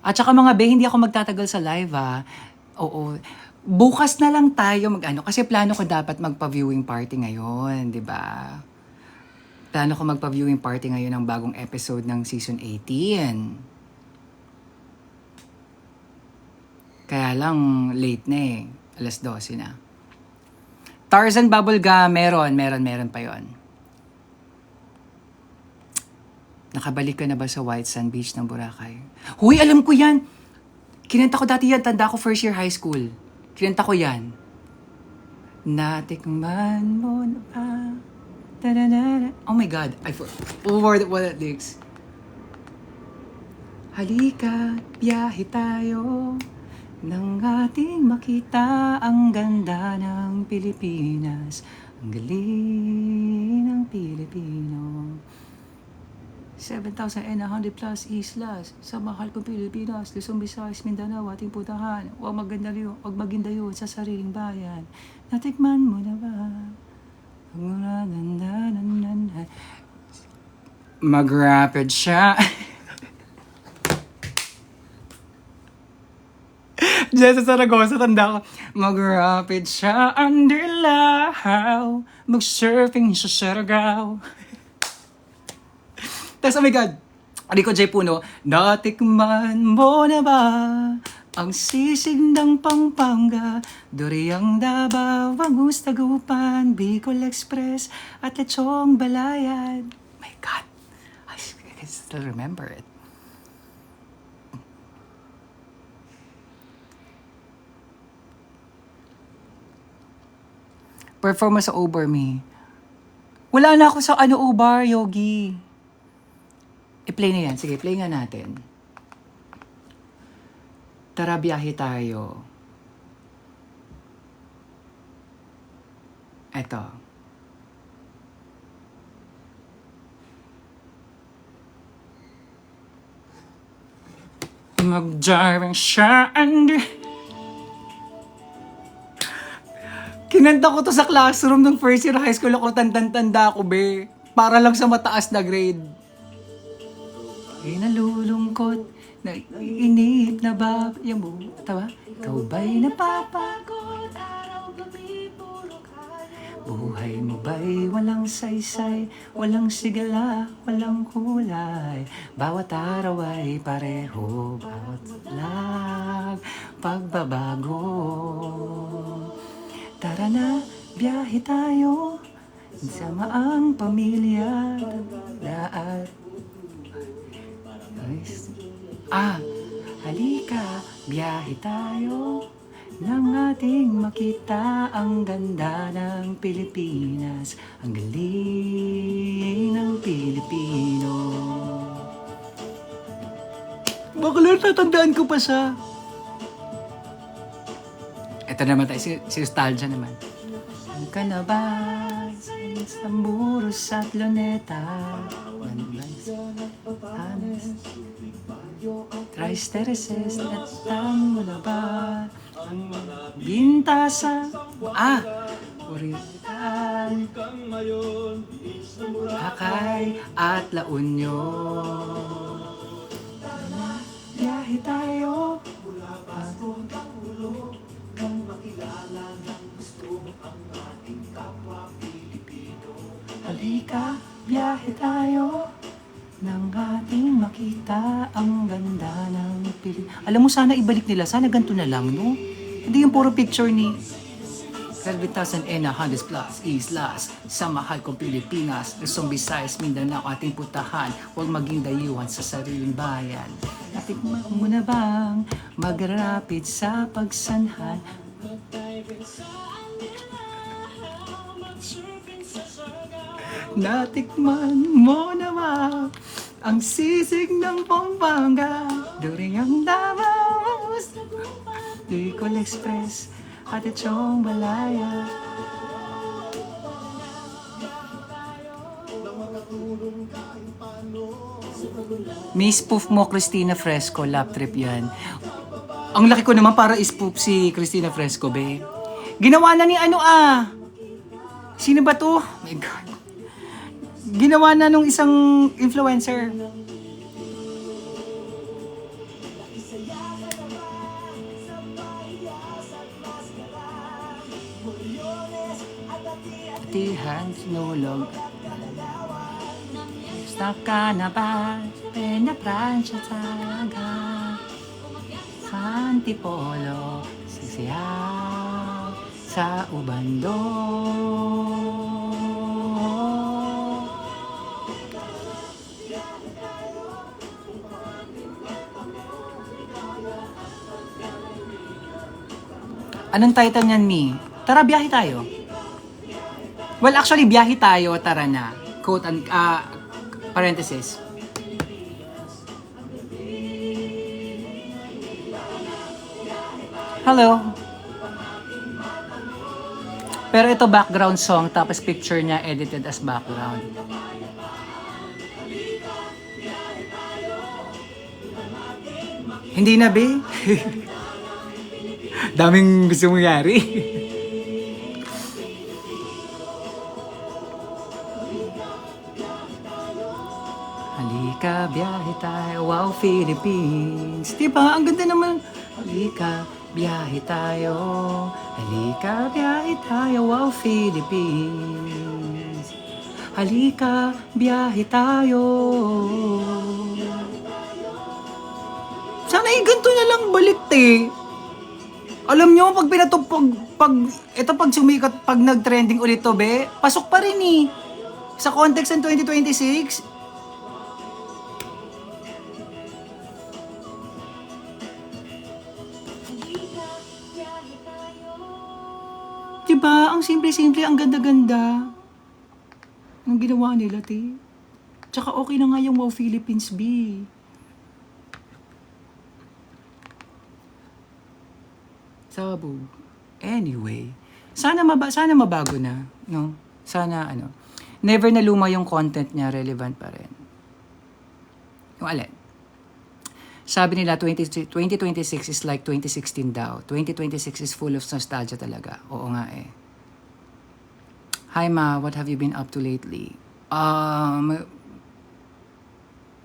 At saka mga be, hindi ako magtatagal sa live Oo. Bukas na lang tayo kasi plano ko dapat magpa-viewing party ngayon, di ba? Plano ko magpa-viewing party ngayon ng bagong episode ng season 18. Kaya lang, late na eh. 12:00 na. Tarzan Bubblegum, meron pa yon. Nakabalik ka na ba sa White Sand Beach ng Boracay? Huy, alam ko yan! Kinanta ko dati yan, tanda ko first year high school. Kinanta ko yan. Natikman mo na ba? Oh my God, what that lyrics? Halika, biyahe tayo nang ating makita ang ganda ng Pilipinas, ang galing ng Pilipino. 7,100 plus islas sa mahal kong Pilipinas, Luzon, Visayas, Mindanao, ating puntahan. Huwag magindayo sa sariling bayan. Natikman mo na ba? Mag-rapid siya. Diyan sa Saragossa, tanda ko. Mag-rapid siya under lahaw, mag-surfing sa Saragao. Tapos, oh my God, Rico J. Puno, natikman mo na ba ang sisig ng Pampanga, Duriang Davao, Bangus Tagupan, Bicol Express, at Lechong Balayad. My God, I can still remember it. Performance sa Uber Me. Wala na ako sa Uber, Yogi. I-play na yan. Sige, play nga natin. Tara, biyahe tayo. Eto. Mag-driving siya Kinanta ko to sa classroom nung first year high school ako, tanda ko, be. Para lang sa mataas na grade. Nalulungkot, naiinip na ba? Yan mo, tawa? Ikaw ba'y napapagod? Araw-gabi, puro kaya. Buhay mo ba'y walang saysay? Walang sigala, walang kulay. Bawat araw ay pareho, bawat lag, pagbabago. Tara na, biyahe tayo. Sama ang pamilya. Lahat. Halika, biyahe tayo. Nang ating makita ang ganda ng Pilipinas. Ang galing ng Pilipino. Bakla, tatandaan ko pa siya. Ito naman tayo, si nostalgia naman. Saan ka na ba? Sa Muros at Luneta. Tres Tereses, natang mo na ba? Ang Bintasa. Uritan. Hakay at La Union. Biyahe tayo. Halika, biyahe tayo. Nang ating makita ang ganda ng Pilipinas. Alam mo, sana ibalik nila. Sana ganito na lang, no? Hindi yung puro picture ni 12,100 plus islas sa mahal kong Pilipinas. Luzon, Visayas, Mindanao, ating putahan. Huwag maging dayuhan sa sariling bayan. Natikman mo na bang magrapid sa pagsanhan? Natikman mo na ba ang sisig ng Pampanga? During ang Davao, Bicol Express at Chong Balaya. May spoof mo, Cristina Fresco, lap trip yan. Ang laki ko naman para spoof si Cristina Fresco, be. Ginawa na ni Sino ba to? Oh my God. Ginawa na nung isang influencer. Tihan, sinulog. Gusto ka na ba? Pinapransya talaga. Sa Antipolo, sisiyaw sa Ubando. Anong title niyan, Mi? Tara, biyahe tayo. Well, actually, biyahe tayo, tara na. Quote and, parenthesis. Hello. Pero ito background song, tapos picture niya edited as background. Hindi na, be? Daming gusto mong yari. Halika, biyahe tayo, wow, Philippines. Diba? Ang ganda naman. Halika, biyahe tayo. Halika, biyahe tayo, wow, Philippines. Halika, biyahe tayo. Sana ganito na lang balik, Alam nyo, pag pag sumikat, pag nag-trending ulit to, be, pasok pa rin sa context ng 2026. Diba? Ang simple-simple, ang ganda-ganda. Ang ginawa nila, Tsaka okay na nga yung Wow Philippines, B. Sabog. Anyway, sana mabago na, no? Sana never na luma yung content niya, relevant pa rin. Yung alin? Sabi nila 2026 is like 2016 daw. 2026 is full of nostalgia talaga. Oo nga eh. Hi Ma, what have you been up to lately?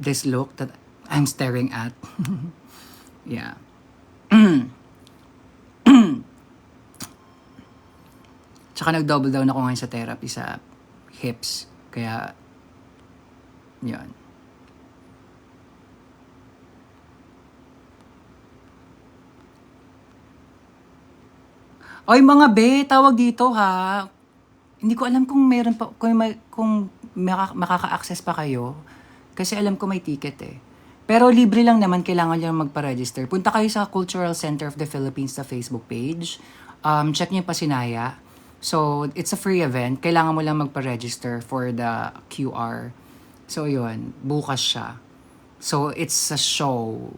This look that I'm staring at. Yeah. Tsaka nag-double down ako ngayon sa therapy sa hips. Kaya, yun. Oy mga be, tawag dito ha. Hindi ko alam kung meron pa, kung makaka-access pa kayo. Kasi alam ko may ticket eh. Pero libre lang naman, kailangan lang magpa-register. Punta kayo sa Cultural Center of the Philippines sa Facebook page. Check niyo pa Sinaya. So, it's a free event. Kailangan mo lang magpa-register for the QR. So, yun. Bukas siya. So, it's a show.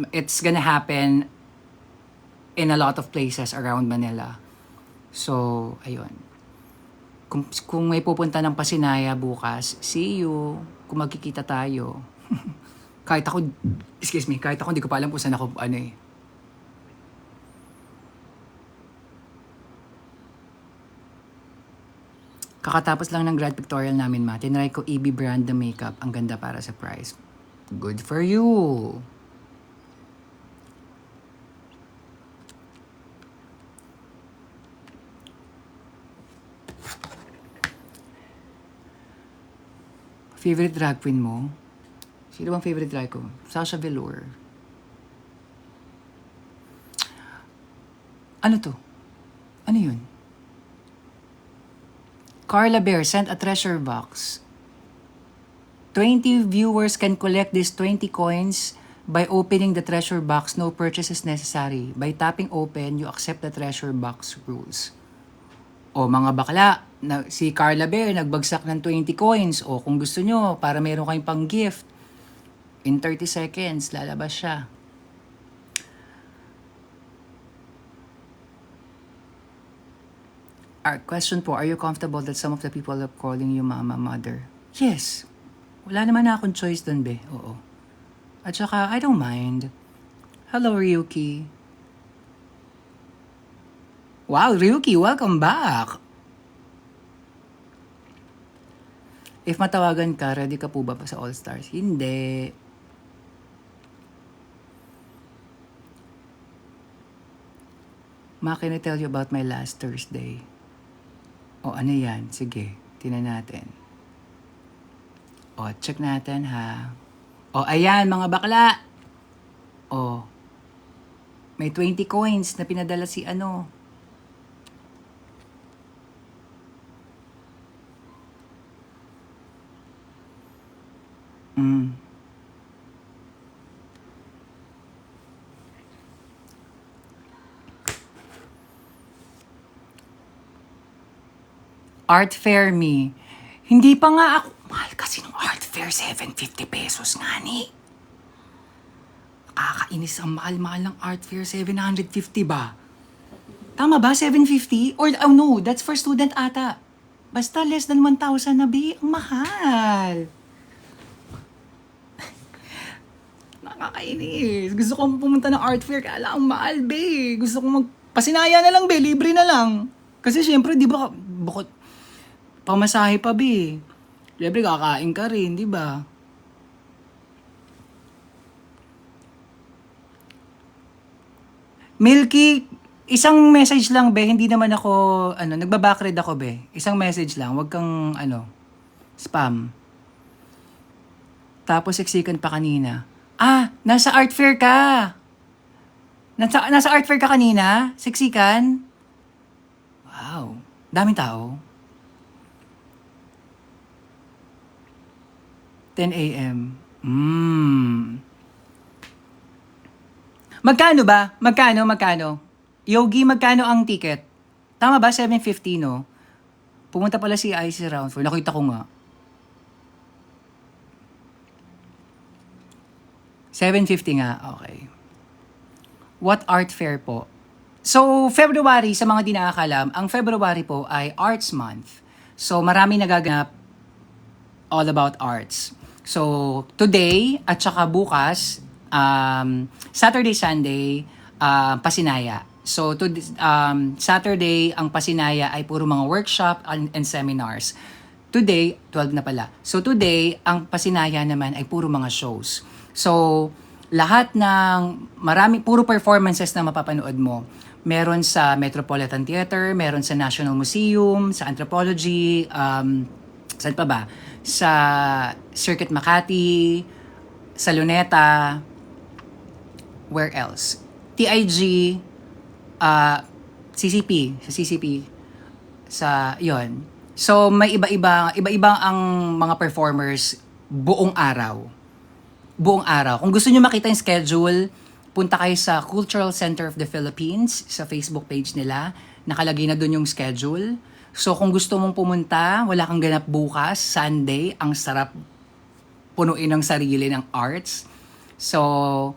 It's gonna happen in a lot of places around Manila. So, ayun. Kung may pupunta ng Pasinaya bukas, see you. Kung magkikita tayo. Kahit ako hindi ko pa alam kung saan ako, Kakatapos lang ng grad pictorial namin, Ma. Tinry ko EB brand na makeup. Ang ganda para sa price. Good for you. Favorite drag queen mo? Sino bang favorite drag ko? Sasha Velour. Ano to? Ano yun? Carla Bear sent a treasure box. 20 viewers can collect these 20 coins by opening the treasure box. No purchase is necessary. By tapping open, you accept the treasure box rules. O mga bakla, si Carla Bear nagbagsak ng 20 coins. O kung gusto nyo, para meron kayong pang gift, in 30 seconds, lalabas siya. Our question po, are you comfortable that some of the people are calling you mama, mother? Yes. Wala naman na akong choice dun, be. Oo. At saka, I don't mind. Hello, Ryuki. Wow, Ryuki, welcome back. If matawagan ka, ready ka po ba pa sa All Stars? Hindi. Ma, can I tell you about my last Thursday? O ano yan? Sige, tingnan natin. O, check natin ha. O, ayan mga bakla. O, may 20 coins na pinadala si ano. Art Fair me. Hindi pa nga ako. Mahal kasi ng Art Fair, 750 pesos nga ni. Nakakainis ang mahal-mahal ng Art Fair, 750 ba? Tama ba, 750? Or, oh no, that's for student ata. Basta less than 1,000 na, be. Ang mahal. Nakakainis. Gusto kong pumunta ng Art Fair, kaya ang mahal, be. Gusto kong Pasinaya na lang, be. Libre na lang. Kasi syempre, di ba, bukod pamasahe pa, be. Siyempre, kakain ka rin, di ba? Milky, isang message lang, be. Hindi naman ako, nagbabackread ako, be. Isang message lang. Huwag kang, spam. Tapos, siksikan pa kanina. Ah, nasa art fair ka. Nasa art fair ka kanina? Siksikan? Wow. Daming tao. 10 a.m. Magkano ba? Magkano? Yogi, magkano ang ticket? Tama ba? 750, no? Pumunta pala si IC Round 4. Nakita ko nga. 750 nga. Okay. What art fair po? So, February, sa mga di nakakalam, ang February po ay Arts Month. So, marami nagaganap all about arts. So, today at saka bukas, Saturday, Sunday, Pasinaya. So, Saturday, ang Pasinaya ay puro mga workshop and seminars. Today, 12 na pala. So, today, ang Pasinaya naman ay puro mga shows. So, lahat ng puro performances na mapapanood mo. Meron sa Metropolitan Theater, meron sa National Museum, sa Anthropology, saan pa ba? Sa Circuit Makati, sa Luneta, where else? TIG, CCP, sa CCP, yon. So, may iba-iba ang mga performers buong araw. Buong araw. Kung gusto niyo makita yung schedule, punta kayo sa Cultural Center of the Philippines, sa Facebook page nila. Nakalagay na doon yung schedule. So, kung gusto mong pumunta, wala kang ganap bukas, Sunday, ang sarap punuin ng sarili ng arts. So,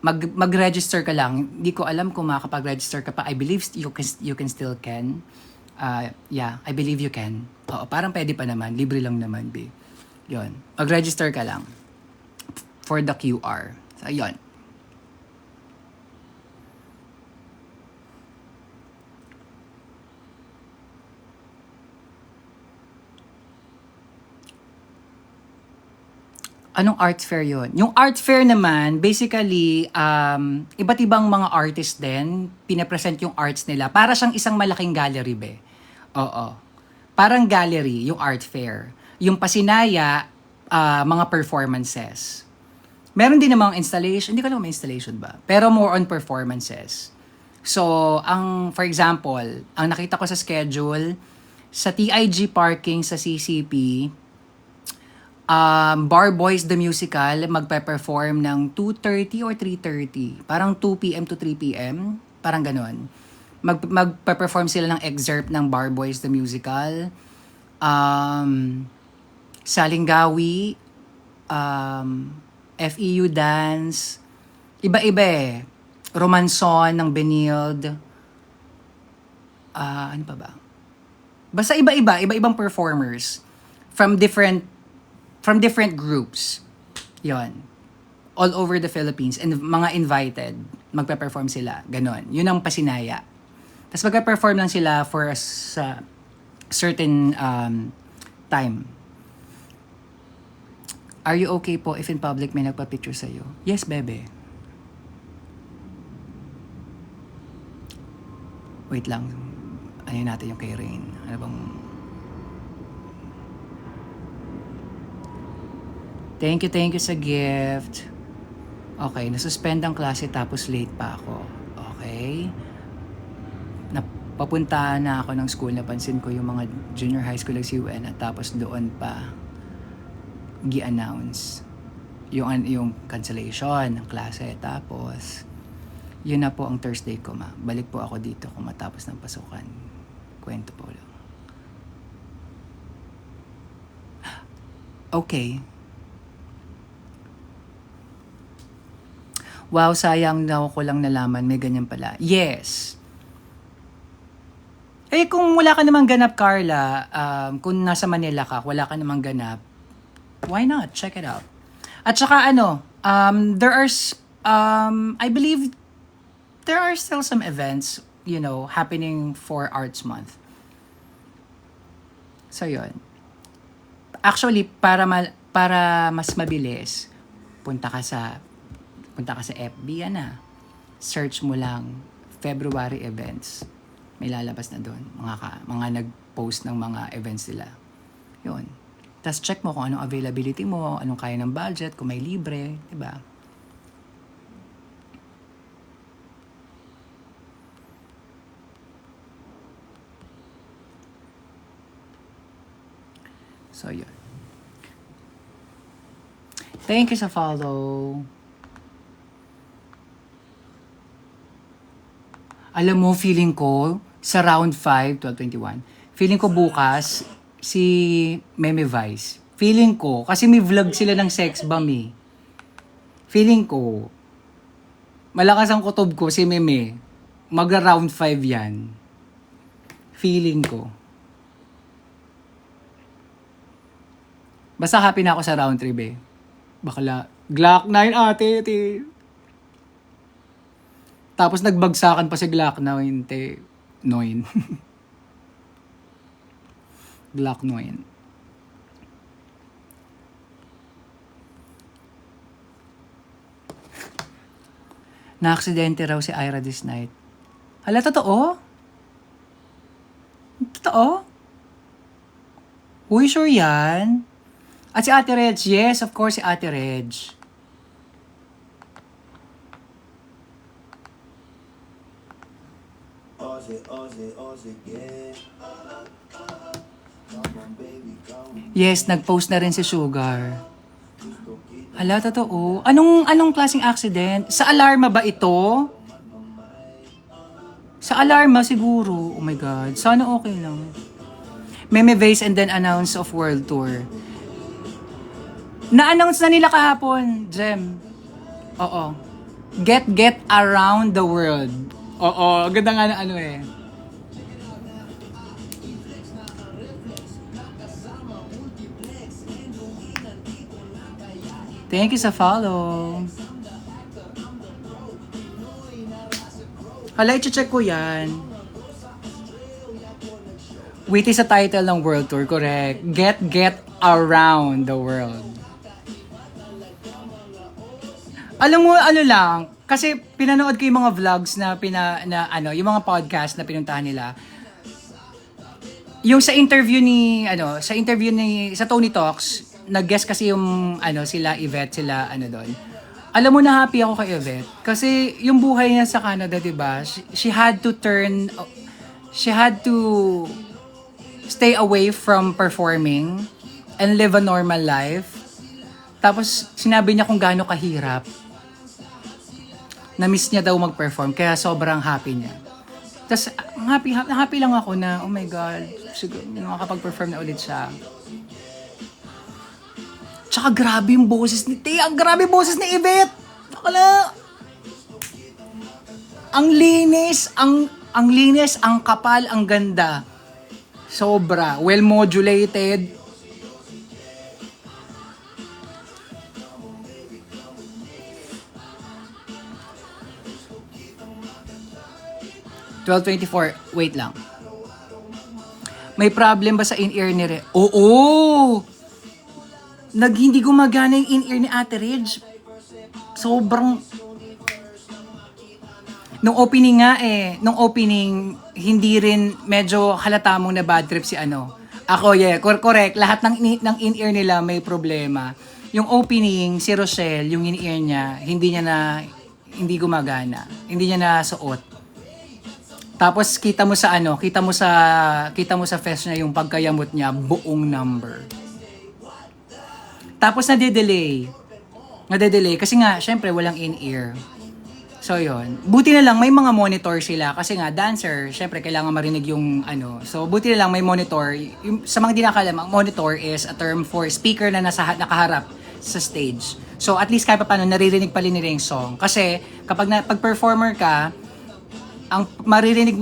mag-register ka lang. Hindi ko alam kung makakapag-register ka pa. I believe you can still can. Yeah, I believe you can. Oo, parang pwede pa naman. Libre lang naman, be. Yun. Mag-register ka lang for the QR. So, yun. Anong art fair yun? Yung art fair naman, basically, iba't ibang mga artist din, pinapresent yung arts nila. Para siyang isang malaking gallery, be. Oo. Parang gallery, yung art fair. Yung Pasinaya, mga performances. Meron din namang installation, hindi ko alam may installation ba, pero more on performances. So, for example, ang nakita ko sa schedule, sa TIG parking sa CCP, Bar Boys the Musical magpe-perform ng 2:30 or 3:30. Parang 2 p.m. to 3 p.m. Parang ganun. Magpe-perform sila ng excerpt ng Bar Boys the Musical. Salingawi, FEU Dance, iba-iba eh. Romanson ng Benild. Ano pa ba? Basta iba-ibang performers from different groups. Yon. All over the Philippines. And mga invited. Magpe-perform sila. Ganon. Yun ang Pasinaya. Tapos magpe-perform lang sila for a certain time. Are you okay po if in public may nagpa-picture sa'yo? Yes, bebe. Wait lang. Ano natin yung kay Rain? Ano bang... Thank you sa gift. Okay, nasuspend ang klase tapos late pa ako. Okay. Papuntahan na ako ng school. Napansin ko yung mga junior high school UN at tapos doon pa gi-announce yung cancellation ng klase. Tapos, yun na po ang Thursday ko, ma. Balik po ako dito kung matapos ng pasukan. Kwento po lang. Okay. Wow, sayang daw ko lang nalaman may ganyan pala. Yes. Eh, kung wala ka namang ganap, Carla, kung nasa Manila ka, wala ka namang ganap, why not? Check it out. At saka I believe there are still some events, happening for Arts Month. So, yun. Actually, para mas mabilis, punta ka sa FB, search mo lang February events. May lalabas na doon. Mga nag-post ng mga events nila. Yun. Tapos check mo kung anong availability mo, anong kaya ng budget, kung may libre, diba? So, yun. Thank you sa follow. Alam mo, feeling ko, sa round 5, 12:21, feeling ko bukas, si Meme Vice. Feeling ko, kasi may vlog sila ng sex bomb eh. Feeling ko, malakas ang kutob ko, si Meme, magra-round 5 yan. Feeling ko. Basta happy na ako sa round 3, be. Bakla, Glock 9 ate, ate. Tapos nagbagsakan pa si Glock 9, te. 9. Glock 9. Na-aksidente raw si Ira this night. Hala, totoo? Totoo? Uy, sure yan? At si Ate Reg, yes, of course, si Ate Reg. Yes, nag-post na rin si Sugar. Hala, totoo. Anong klaseng accident? Sa alarma ba ito? Sa alarma siguro. Oh my God. Sana okay lang. Meme Vase and then announce of world tour. Na-announce na nila kahapon, Jem. Oo. Get around the world. Oo, ganda nga na ano eh. Thank you sa follow. Hala, i-check ko yan. Witty sa title ng world tour, correct. Get around the world. Alam mo, ano lang, kasi pinanood ko yung mga vlogs na yung mga podcast na pinuntahan nila. Yung sa interview sa Tony Talks, nag-guest kasi yung sila Yvette, sila doon. Alam mo, na happy ako kay Yvette kasi yung buhay niya sa Canada, 'di ba? She had to stay away from performing and live a normal life. Tapos sinabi niya kung gaano kahirap. Na-miss niya daw mag-perform kaya sobrang happy niya. Tapos happy lang ako na, oh my God, siguro makakapag-perform na ulit siya. Tsaka grabe yung boses ni Tia. Ang grabe yung boses ni Yvette. Nakala. Ang linis, ang kapal, ang ganda. Sobra. Well modulated. $12.24. Wait lang. May problem ba sa in-ear ni Re? Oo! Hindi gumagana yung in-ear ni Ate Ridge. Sobrang... Nung opening nga hindi rin medyo halata mong na bad trip si Ako, yeah, correct. Lahat ng in-ear nila may problema. Yung opening, si Rochelle, yung in-ear niya, hindi gumagana. Hindi niya nasuot. Tapos kita mo sa fest niya yung pagkayamot niya, buong number. Tapos nade-delay kasi nga syempre walang in-ear. So yon. Buti na lang may mga monitor sila kasi nga dancer, syempre kailangan marinig yung So buti na lang may monitor. Sa mga di nakakalam, ang monitor is a term for speaker na nakaharap sa stage. So at least kahit paano naririnig pa nila yung song. Kasi kapag pag performer ka, ang naririnig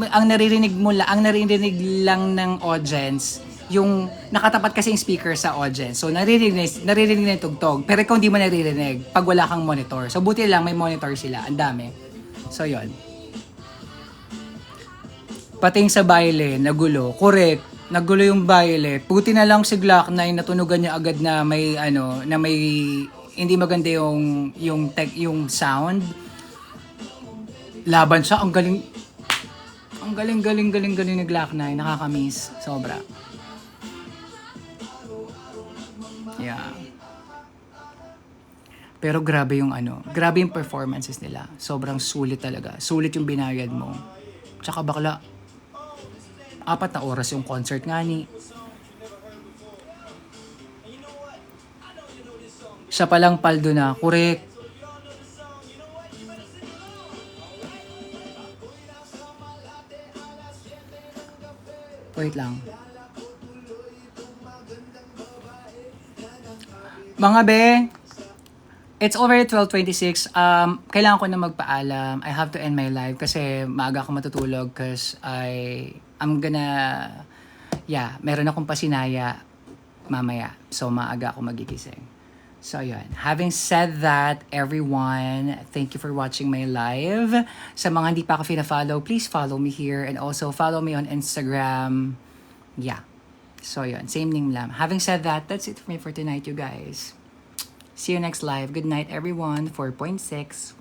lang ng audience yung nakatapat kasi yung speaker sa audience. So naririnig na yung tugtog. Pero kung hindi mo naririnig pag wala kang monitor. So buti lang may monitor sila. Ang dami. So yon. Pating sa baile, nagulo. Correct. Nagulo yung baile. Buti na lang si Glock 9 natunugan niya agad na may hindi maganda yung sound. Laban siya, ang galing ni Glock 9, nakakamiss, sobra. Yeah. Pero grabe yung performances nila. Sobrang sulit talaga. Sulit yung binayad mo. Tsaka bakla, 4 na oras yung concert nga ni. Siya palang paldo na, correct. Wait lang. Mga be, it's over 12:26. Kailangan ko na magpaalam. I have to end my live kasi maaga ako matutulog because meron akong pasinaya mamaya. So maaga ako magigising. So, yun. Having said that, everyone, thank you for watching my live. Sa mga hindi pa ako follow, please follow me here and also follow me on Instagram. Yeah. So, yun. Same name lang. Having said that, that's it for me for tonight, you guys. See you next live. Good night, everyone. 4.6.